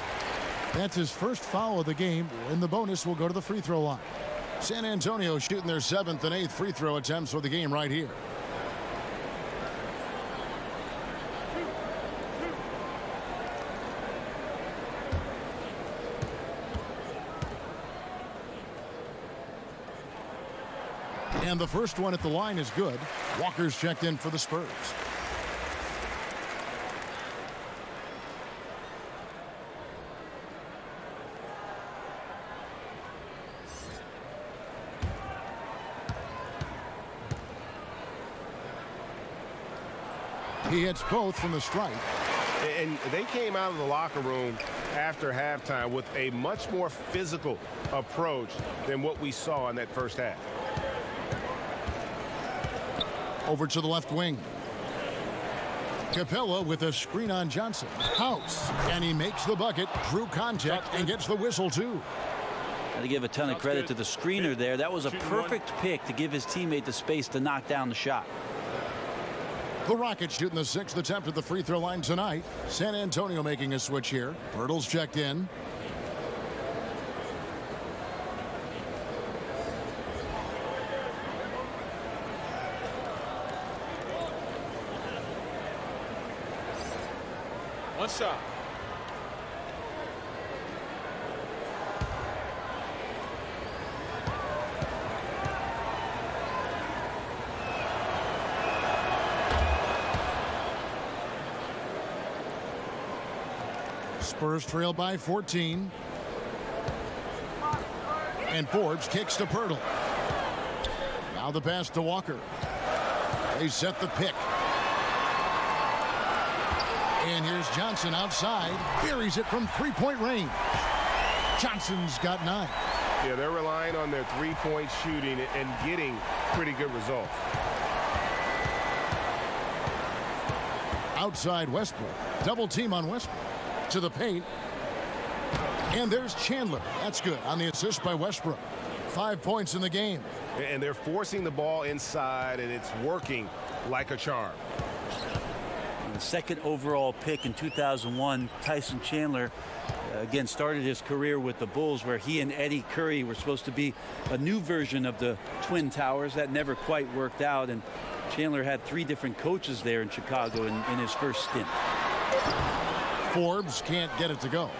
That's his first foul of the game, and the bonus will go to the free throw line. San Antonio shooting their 7th and 8th free throw attempts for the game right here. And the first one at the line is good. Walker's checked in for the Spurs. He hits both from the strike.
And they came out of the locker room after halftime with a much more physical approach than what we saw in that first half.
Over to the left wing. Capella with a screen on Johnson. House. And he makes the bucket, drew contact, and gets the whistle, too.
Got to give a ton of credit to the screener there. That was a perfect pick to give his teammate the space to knock down the shot.
The Rockets shooting the 6th attempt at the free throw line tonight. San Antonio making a switch here. Pirtle's checked in.
One shot.
Spurs trail by 14. And Forbes kicks to Pirtle. Now the pass to Walker. They set the pick. And here's Johnson outside. Buries it from three-point range. Johnson's got 9.
Yeah, they're relying on their three-point shooting and getting pretty good results.
Outside Westbrook. Double team on Westbrook. To the paint. And there's Chandler. That's good on the assist by Westbrook. 5 points in the game.
And they're forcing the ball inside, and it's working like a charm.
The second overall pick in 2001, Tyson Chandler, again, started his career with the Bulls, where he and Eddie Curry were supposed to be a new version of the Twin Towers. That never quite worked out, and Chandler had 3 different coaches there in Chicago in his first stint.
Forbes can't get it to go.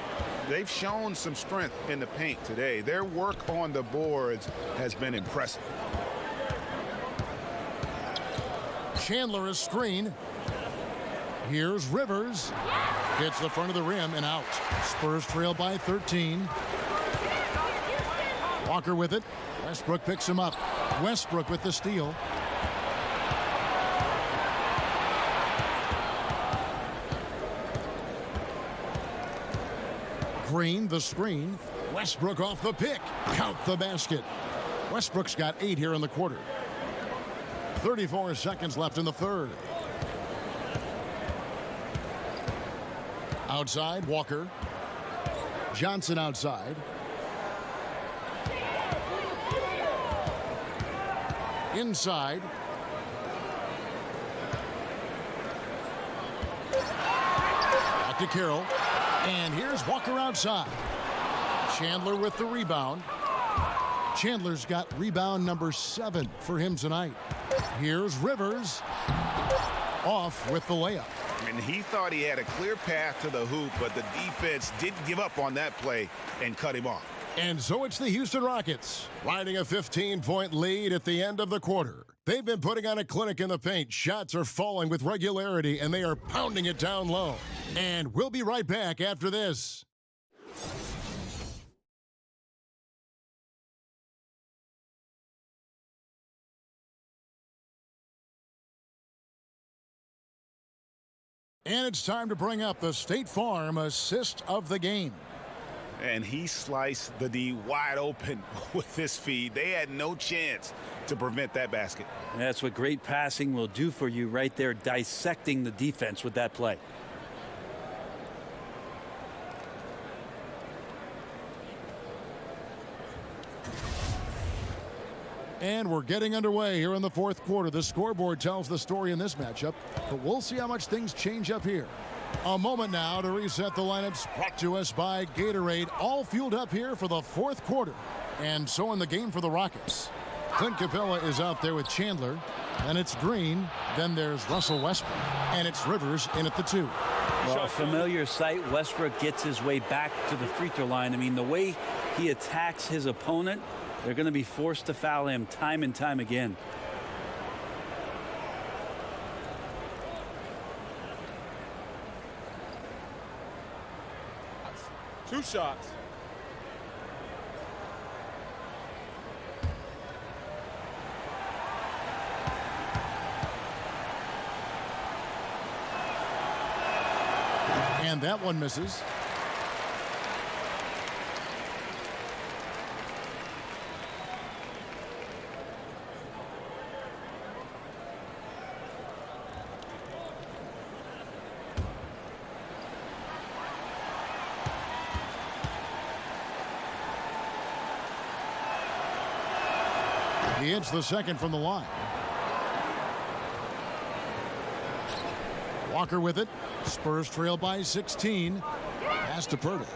They've shown some strength in the paint today. Their work on the boards has been impressive.
Chandler is screen. Here's Rivers. Hits the front of the rim and out. Spurs trail by 13. Walker with it. Westbrook picks him up. Westbrook with the steal. Green, the screen. Westbrook off the pick. Count the basket. Westbrook's got 8 here in the quarter. 34 seconds left in the third. Outside, Walker. Johnson outside. Inside. Back to Carroll. And here's Walker outside. Chandler with the rebound. Chandler's got rebound number 7 for him tonight. Here's Rivers. Off with the layup.
And he thought he had a clear path to the hoop, but the defense didn't give up on that play and cut him off.
And so it's the Houston Rockets riding a 15-point lead at the end of the quarter. They've been putting on a clinic in the paint. Shots are falling with regularity, and they are pounding it down low. And we'll be right back after this. And it's time to bring up the State Farm assist of the game.
And he sliced the D wide open with this feed. They had no chance to prevent that basket.
And that's what great passing will do for you right there, dissecting the defense with that play.
And we're getting underway here in the fourth quarter. The scoreboard tells the story in this matchup, but we'll see how much things change up here. A moment now to reset the lineups, brought to us by Gatorade, all fueled up here for the fourth quarter. And so in the game for the Rockets. Clint Capella is out there with Chandler. Then it's Green. Then there's Russell Westbrook. And it's Rivers in at the 2.
Well, a familiar sight. Westbrook gets his way back to the free throw line. I mean, the way he attacks his opponent, they're going to be forced to foul him time and time again.
Two shots.
And that one misses. He hits the second from the line. Walker with it. Spurs trail by 16. Pass to Pirtle.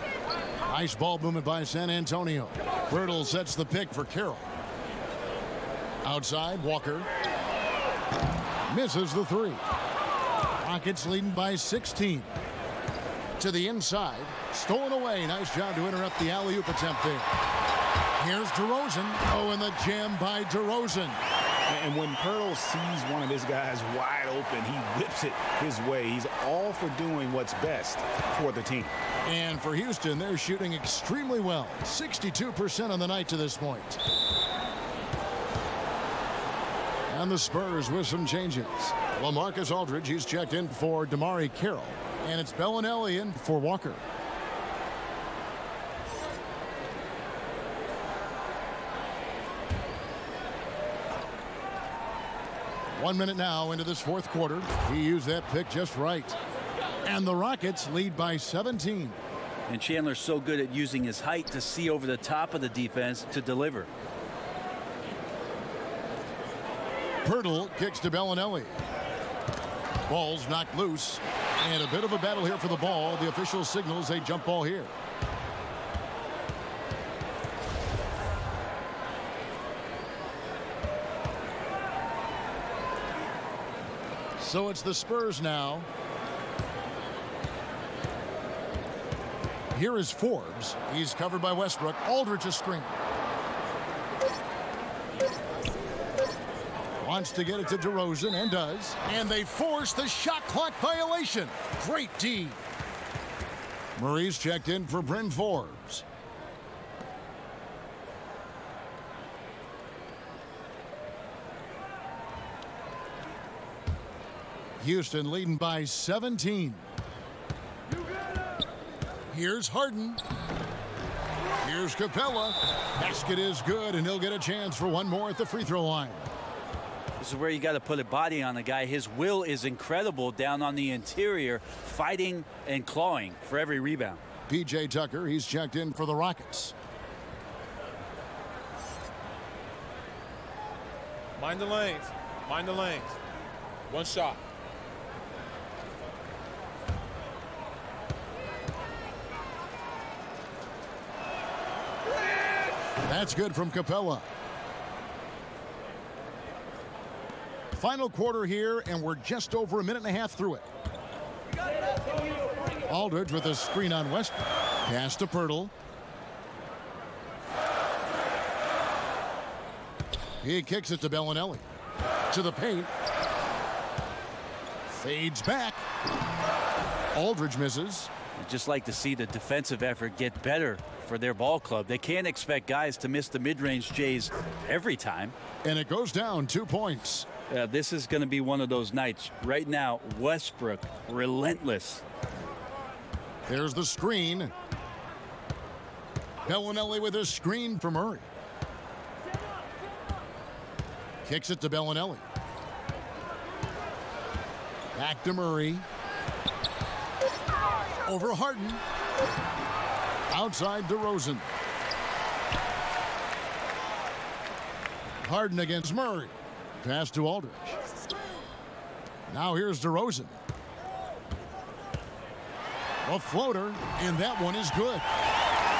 Nice ball movement by San Antonio. Pirtle sets the pick for Carroll. Outside, Walker. Misses the three. Rockets leading by 16. To the inside. Stolen away. Nice job to interrupt the alley-oop attempt there. Here's DeRozan. Oh, and the jam by DeRozan.
And when Pirtle sees one of his guys wide open, he whips it his way. He's all for doing what's best for the team.
And for Houston, they're shooting extremely well. 62% on the night to this point. And the Spurs with some changes. LaMarcus Aldridge, he's checked in for DeMarre Carroll. And it's Bellinelli in for Walker. One minute now into this fourth quarter. He used that pick just right. And the Rockets lead by 17.
And Chandler's so good at using his height to see over the top of the defense to deliver.
Pirtle kicks to Bellinelli. Ball's knocked loose. And a bit of a battle here for the ball. The official signals a jump ball here. So it's the Spurs now. Here is Forbes. He's covered by Westbrook. Aldridge a screen. Wants to get it to DeRozan and does. And they force the shot clock violation. Great D. Murray's checked in for Bryn Forbes. Houston leading by 17. Here's Harden. Here's Capella. Basket is good, and he'll get a chance for one more at the free throw line.
This is where you got to put a body on the guy. His will is incredible down on the interior, fighting and clawing for every rebound.
P.J. Tucker, he's checked in for the Rockets.
Mind the lanes. Mind the lanes. One shot.
That's good from Capella. Final quarter here, and we're just over a minute and a half through it. Aldridge with a screen on Westbrook. Pass to Pirtle. He kicks it to Bellinelli. To the paint. Fades back. Aldridge misses.
I'd just like to see the defensive effort get better for their ball club. They can't expect guys to miss the mid-range Jays every time.
And it goes down 2 points.
This is going to be one of those nights. Right now, Westbrook, relentless.
There's the screen. Bellinelli with a screen for Murray. Kicks it to Bellinelli. Back to Murray. Over Harden. Outside DeRozan. Harden against Murray. Pass to Aldridge. Now here's DeRozan. A floater, and that one is good.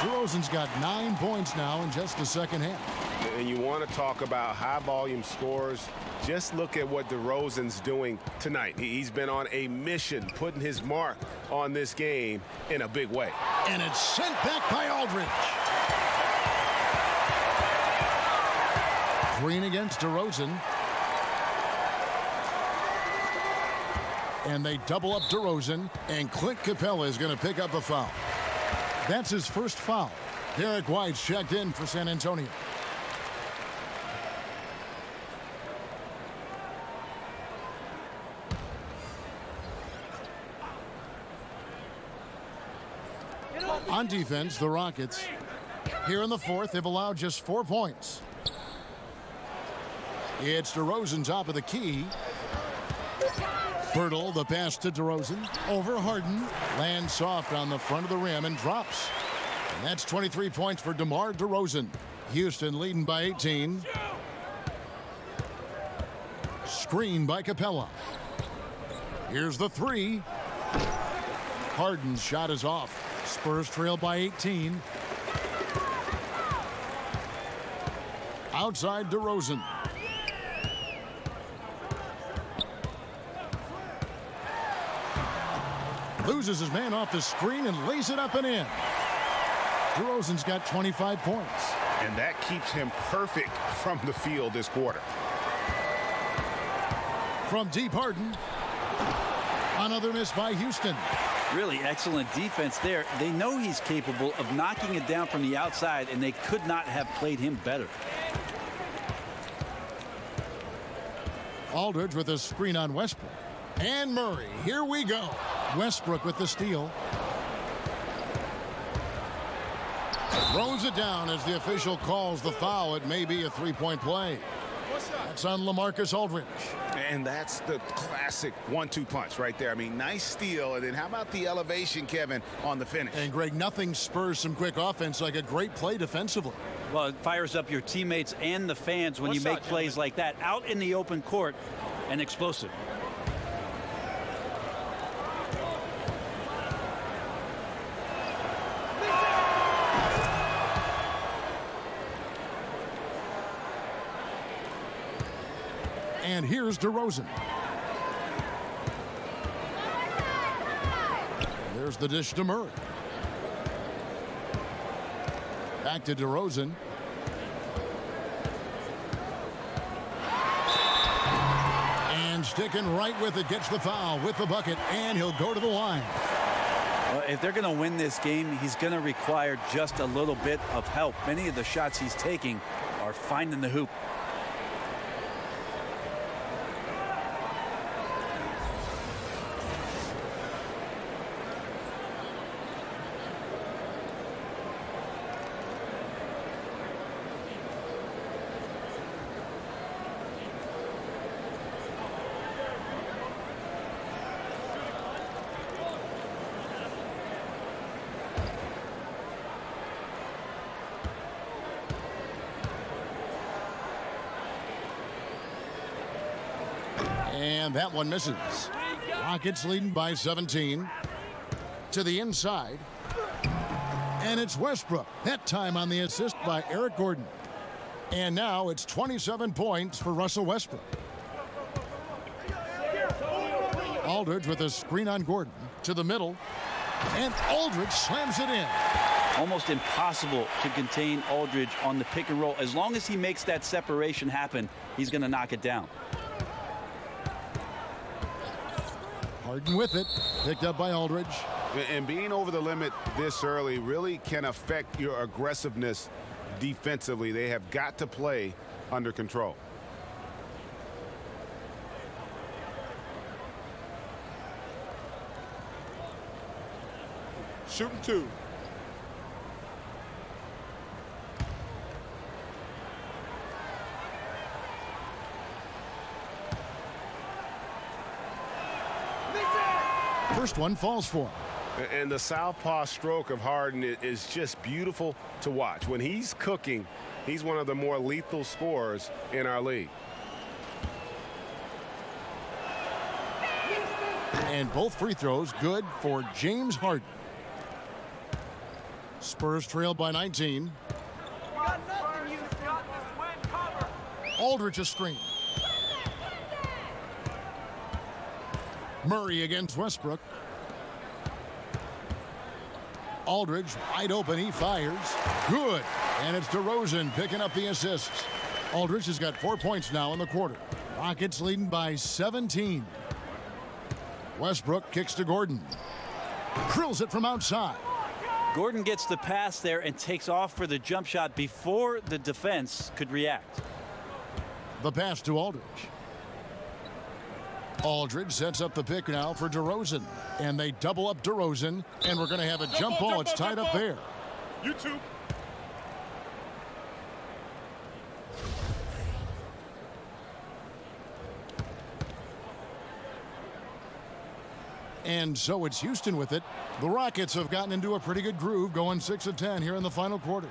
DeRozan's got 9 points now in just the second half.
And you want to talk about high-volume scores. Just look at what DeRozan's doing tonight. He's been on a mission, putting his mark on this game in a big way.
And it's sent back by Aldridge. Green against DeRozan. And they double up DeRozan, and Clint Capella is going to pick up a foul. That's his first foul. Derek White's checked in for San Antonio. On defense, the Rockets. Here in the fourth, they've allowed just 4 points. It's DeRozan top of the key. Birtle, the pass to DeRozan. Over Harden. Lands soft on the front of the rim and drops. And that's 23 points for DeMar DeRozan. Houston leading by 18. Screen by Capella. Here's the three. Harden's shot is off. Spurs trail by 18. Outside DeRozan. Loses his man off the screen and lays it up and in. DeRozan's got 25 points.
And that keeps him perfect from the field this quarter.
From deep, Harden. Another miss by Houston.
Really excellent defense there. They know he's capable of knocking it down from the outside, and they could not have played him better.
Aldridge with a screen on Westbrook. And Murray, here we go. Westbrook with the steal. Throws it down as the official calls the foul. It may be a three-point play. That's on LaMarcus Aldridge.
And that's the classic 1-2 punch right there. I mean, nice steal. And then how about the elevation, Kevin, on the finish?
And, Greg, nothing spurs some quick offense like a great play defensively.
Well, it fires up your teammates and the fans when you make plays like that out in the open court and explosive.
And here's DeRozan. There's the dish to Murray. Back to DeRozan. And sticking right with it, gets the foul with the bucket, and he'll go to the line.
Well, if they're going to win this game, he's going to require just a little bit of help. Many of the shots he's taking are finding the hoop.
And that one misses. Rockets leading by 17. To the inside. And it's Westbrook. That time on the assist by Eric Gordon. And now it's 27 points for Russell Westbrook. Aldridge with a screen on Gordon. To the middle. And Aldridge slams it in.
Almost impossible to contain Aldridge on the pick and roll. As long as he makes that separation happen, he's going to knock it down.
Harden with it. Picked up by Aldridge.
And being over the limit this early really can affect your aggressiveness defensively. They have got to play under control.
Shooting two.
First one falls for him.
And the southpaw stroke of Harden is just beautiful to watch. When he's cooking, he's one of the more lethal scorers in our league.
And both free throws good for James Harden. Spurs trail by 19. Aldridge a screen. Murray against Westbrook. Aldridge wide open. He fires. Good. And it's DeRozan picking up the assist. Aldridge has got 4 points now in the quarter. Rockets leading by 17. Westbrook kicks to Gordon. Drills it from outside.
Gordon gets the pass there and takes off for the jump shot before the defense could react.
The pass to Aldridge. Aldridge sets up the pick now for DeRozan. And they double up DeRozan. And we're going to have a jump ball. It's tied up there.
You two.
And so it's Houston with it. The Rockets have gotten into a pretty good groove, going 6 of 10 here in the final quarter.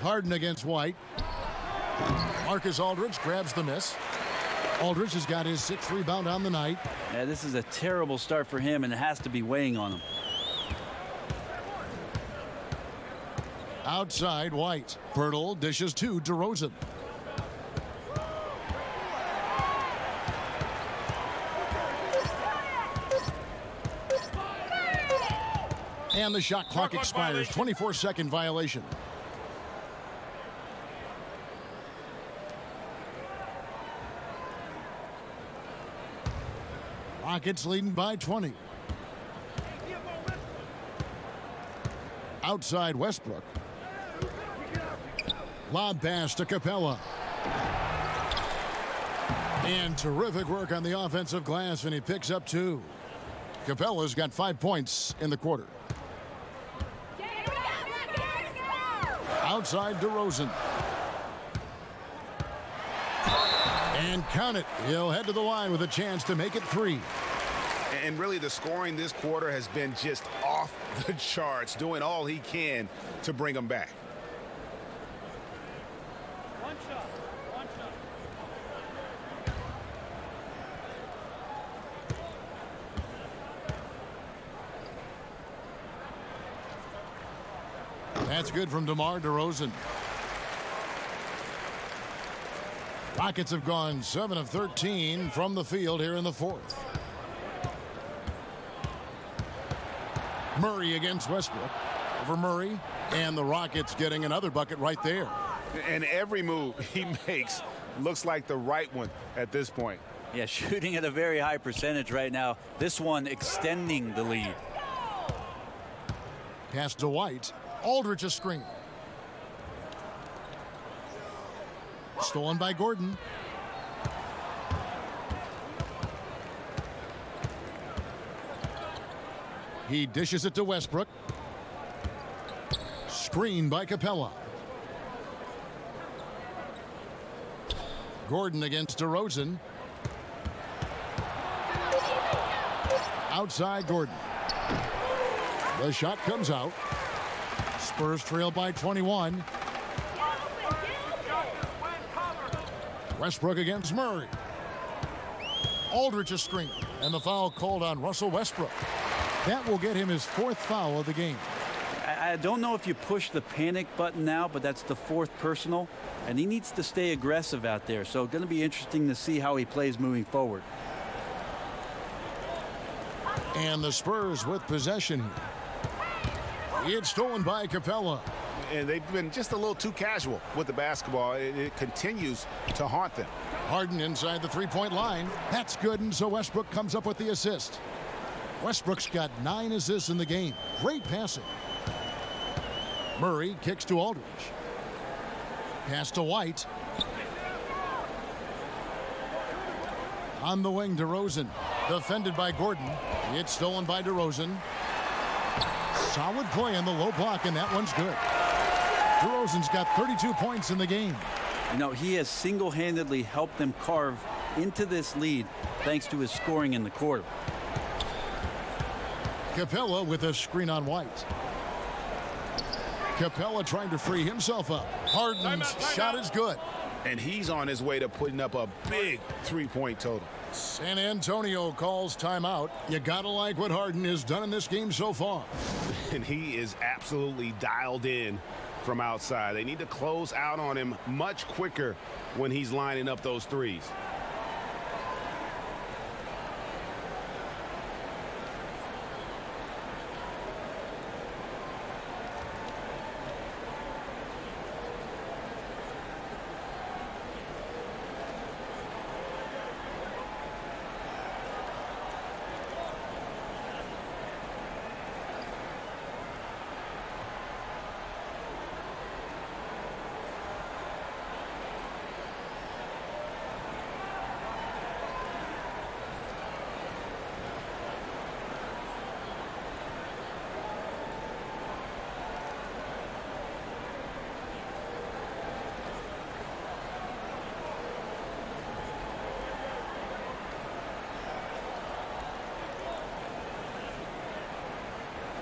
Harden against White. Marcus Aldridge grabs the miss. Aldridge has got his 6th rebound on the night.
Yeah, this is a terrible start for him, and it has to be weighing on him.
Outside, White. Pirtle dishes to DeRozan. And the shot clock expires. 24-second violation. Rockets leading by 20. Outside Westbrook. Lob pass to Capella. And terrific work on the offensive glass, and he picks up 2. Capella's got 5 points in the quarter. Outside DeRozan. And count it. He'll head to the line with a chance to make it 3.
And really, the scoring this quarter has been just off the charts, doing all he can to bring them back.
One shot.
That's good from DeMar DeRozan. Rockets have gone 7 of 13 from the field here in the 4th. Murray against Westbrook. Over Murray. And the Rockets getting another bucket right there.
And every move he makes looks like the right one at this point.
Yeah, shooting at a very high percentage right now. This one extending the lead.
Pass to White. Aldridge a screen. Stolen by Gordon. He dishes it to Westbrook. Screen by Capella. Gordon against DeRozan. Outside Gordon. The shot comes out. Spurs trail by 21. Westbrook against Murray. Aldridge a screen. And the foul called on Russell Westbrook. That will get him his 4th foul of the game.
I don't know if you push the panic button now, but that's the 4th personal. And he needs to stay aggressive out there. So going to be interesting to see how he plays moving forward.
And the Spurs with possession here. It's stolen by Capella.
And they've been just a little too casual with the basketball. It continues to haunt them.
Harden inside the 3-point line. That's good, and so Westbrook comes up with the assist. Westbrook's got 9 assists in the game. Great passing. Murray kicks to Aldridge. Pass to White. On the wing, DeRozan. Defended by Gordon. It's stolen by DeRozan. Solid play on the low block, and that one's good. DeRozan's got 32 points in the game.
You know, he has single-handedly helped them carve into this lead thanks to his scoring in the quarter.
Capella with a screen on White. Capella trying to free himself up. Harden's shot is good.
And he's on his way to putting up a big 3-point total.
San Antonio calls timeout. You gotta like what Harden has done in this game so far.
And he is absolutely dialed in from outside. They need to close out on him much quicker when he's lining up those threes.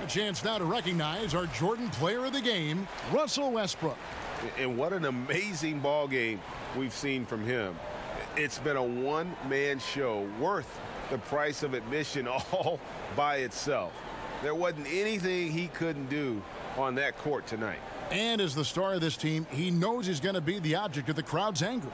A chance now to recognize our Jordan Player of the Game, Russell Westbrook.
And what an amazing ball game we've seen from him. It's been a one-man show worth the price of admission all by itself. There wasn't anything he couldn't do on that court tonight.
And as the star of this team, he knows he's going to be the object of the crowd's anger.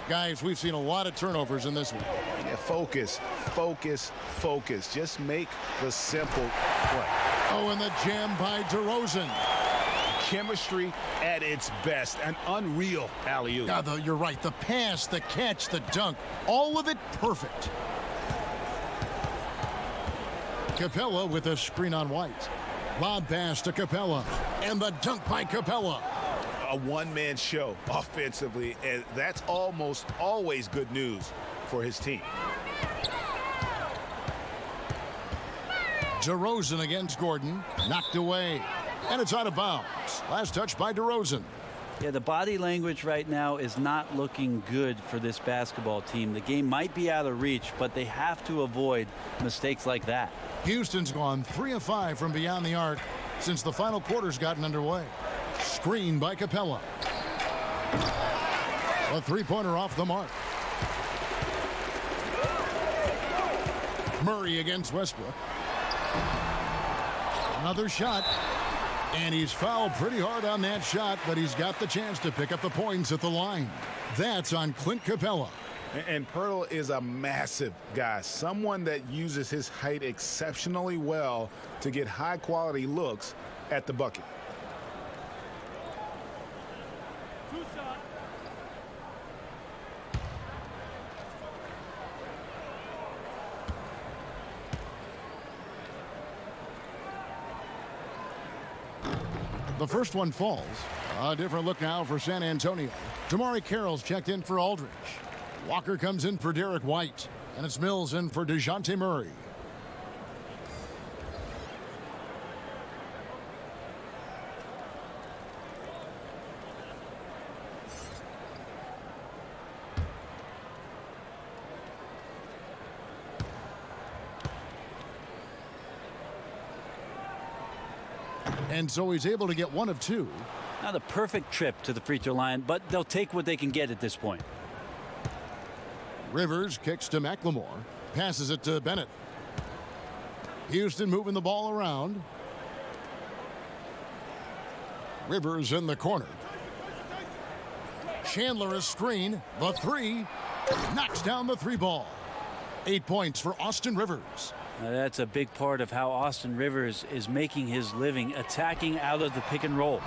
Guys, we've seen a lot of turnovers in this one.
Yeah, focus, focus, focus. Just make the simple play.
Oh, and the jam by DeRozan.
Chemistry at its best. An unreal alley-oop.
Yeah, you're right. The pass, the catch, the dunk, all of it perfect. Capella with a screen on White. Lob pass to Capella. And the dunk by Capella.
A one-man show offensively, and that's almost always good news for his team.
DeRozan against Gordon, knocked away, and it's out of bounds. Last touch by DeRozan.
Yeah, the body language right now is not looking good for this basketball team. The game might be out of reach, but they have to avoid mistakes like that.
Houston's gone 3 of 5 from beyond the arc since the final quarter's gotten underway. Screen by Capella. A three-pointer off the mark. Murray against Westbrook. Another shot. And he's fouled pretty hard on that shot, but he's got the chance to pick up the points at the line. That's on Clint Capella.
And Pirtle is a massive guy, someone that uses his height exceptionally well to get high-quality looks at the bucket.
The first one falls. A different look now for San Antonio. Damari Carroll's checked in for Aldridge. Walker comes in for Derek White. And it's Mills in for DeJounte Murray. And so he's able to get one of two.
Not a perfect trip to the free throw line, but they'll take what they can get at this point.
Rivers kicks to McLemore. Passes it to Bennett. Houston moving the ball around. Rivers in the corner. Chandler a screen. The three. Knocks down the three ball. 8 points for Austin Rivers.
That's a big part of how Austin Rivers is making his living, attacking out of the pick and roll.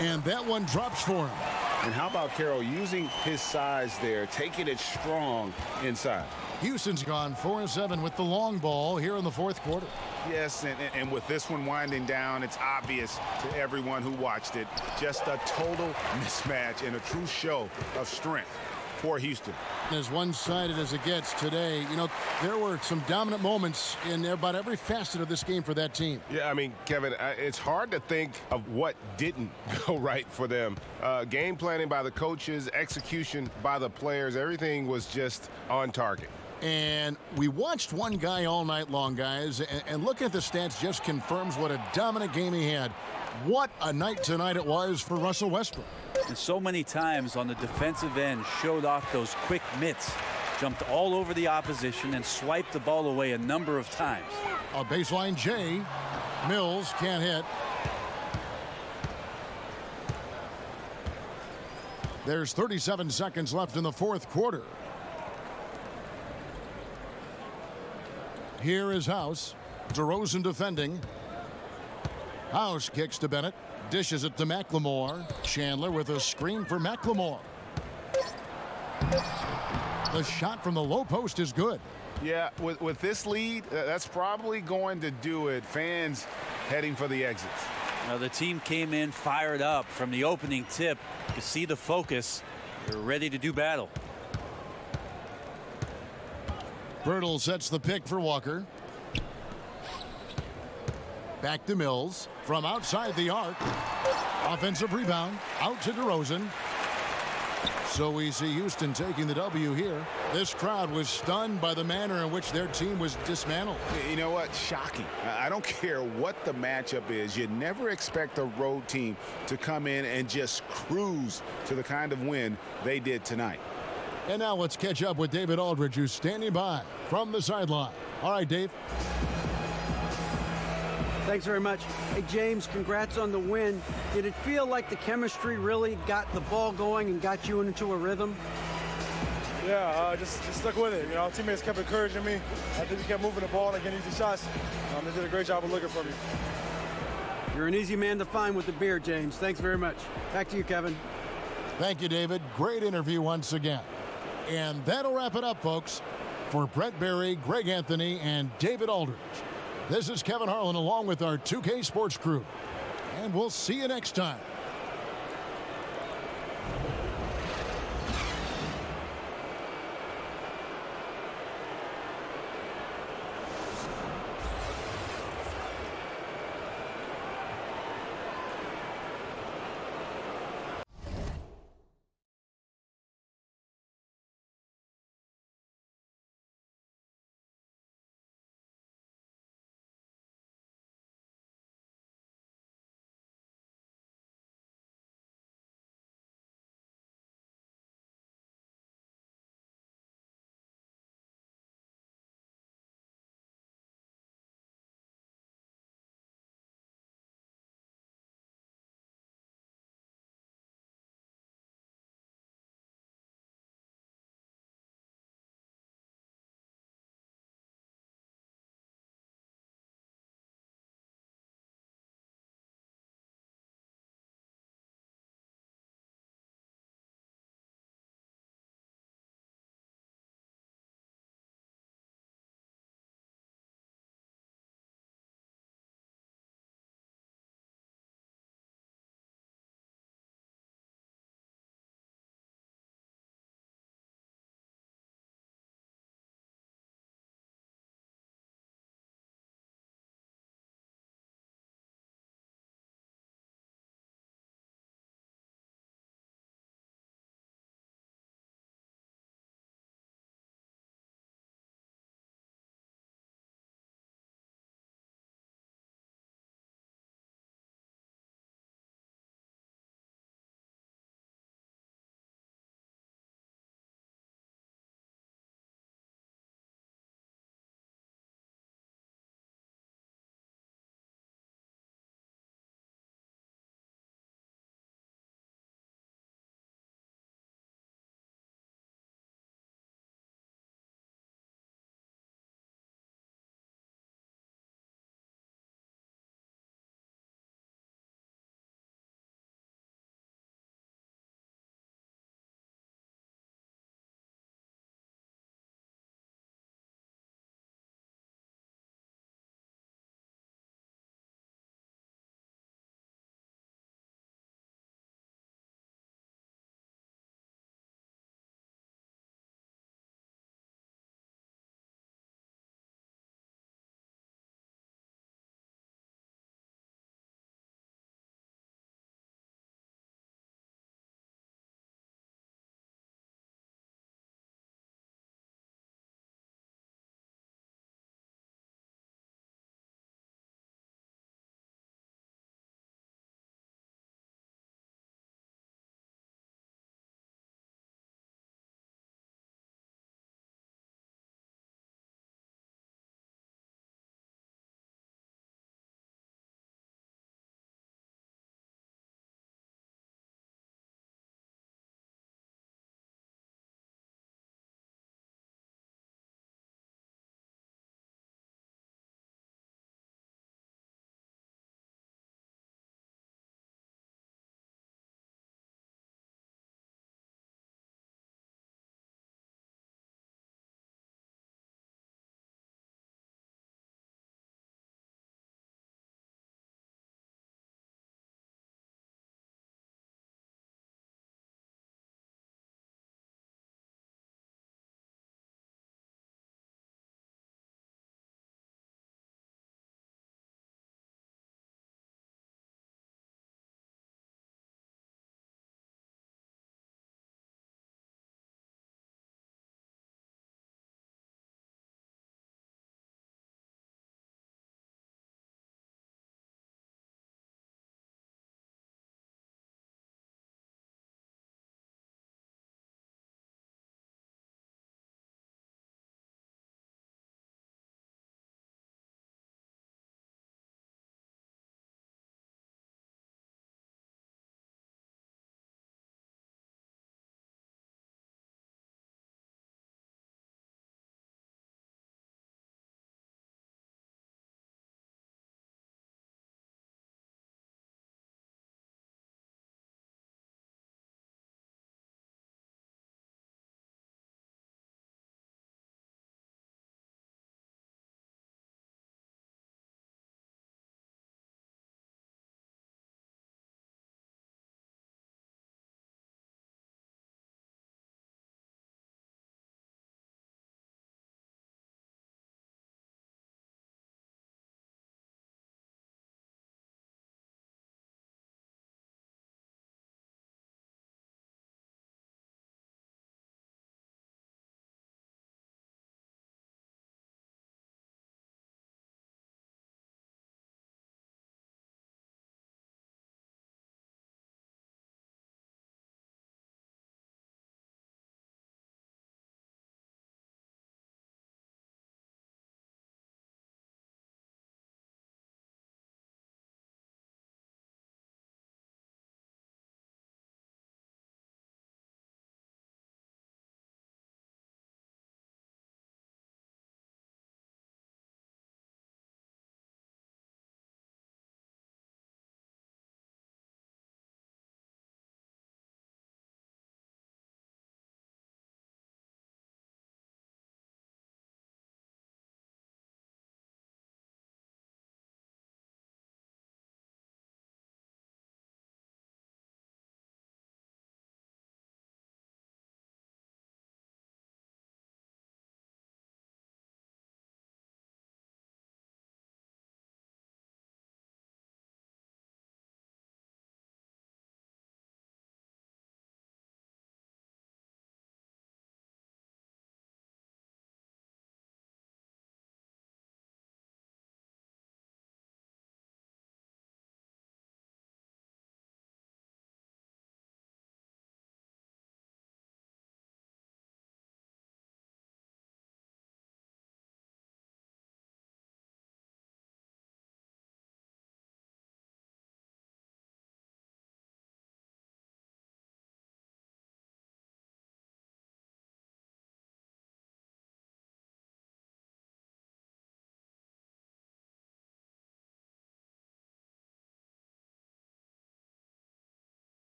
And that one drops for him.
And how about Carroll using his size there, taking it strong inside?
Houston's gone 4-7 with the long ball here in the fourth quarter.
Yes, and with this one winding down, it's obvious to everyone who watched it. Just a total mismatch and a true show of strength for Houston.
As one-sided as it gets today, you know, there were some dominant moments in about every facet of this game for that team.
Yeah, I mean, Kevin, it's hard to think of what didn't go right for them. Game planning by the coaches, execution by the players, everything was just on target.
And we watched one guy all night long, guys, and looking at the stats just confirms what a dominant game he had. What a night tonight it was for Russell Westbrook.
And so many times on the defensive end showed off those quick mitts, jumped all over the opposition and swiped the ball away a number of times.
A baseline J. Mills can't hit. There's 37 seconds left in the fourth quarter. Here is House. DeRozan defending. House kicks to Bennett. Dishes it to McLemore. Chandler with a screen for McLemore. The shot from the low post is good.
Yeah, with this lead, that's probably going to do it. Fans heading for the exits.
Now the team came in fired up from the opening tip. You can see the focus. They're ready to do battle.
Birtle sets the pick for Walker. Back to Mills from outside the arc. Offensive rebound out to DeRozan. So we see Houston taking the W here. This crowd was stunned by the manner in which their team was dismantled.
You know what? Shocking. I don't care what the matchup is. You never expect a road team to come in and just cruise to the kind of win they did tonight.
And now let's catch up with David Aldridge, who's standing by from the sideline. All right, Dave.
Thanks very much. Hey, James, congrats on the win. Did it feel like the chemistry really got the ball going and got you into a rhythm?
Yeah, just stuck with it. You know, our teammates kept encouraging me. I think we kept moving the ball and getting easy shots. They did a great job of looking for me.
You're an easy man to find with the beer, James. Thanks very much. Back to you, Kevin.
Thank you, David. Great interview once again. And that'll wrap it up, folks. For Brett Berry, Greg Anthony, and David Aldridge, this is Kevin Harlan along with our 2K Sports crew. And we'll see you next time.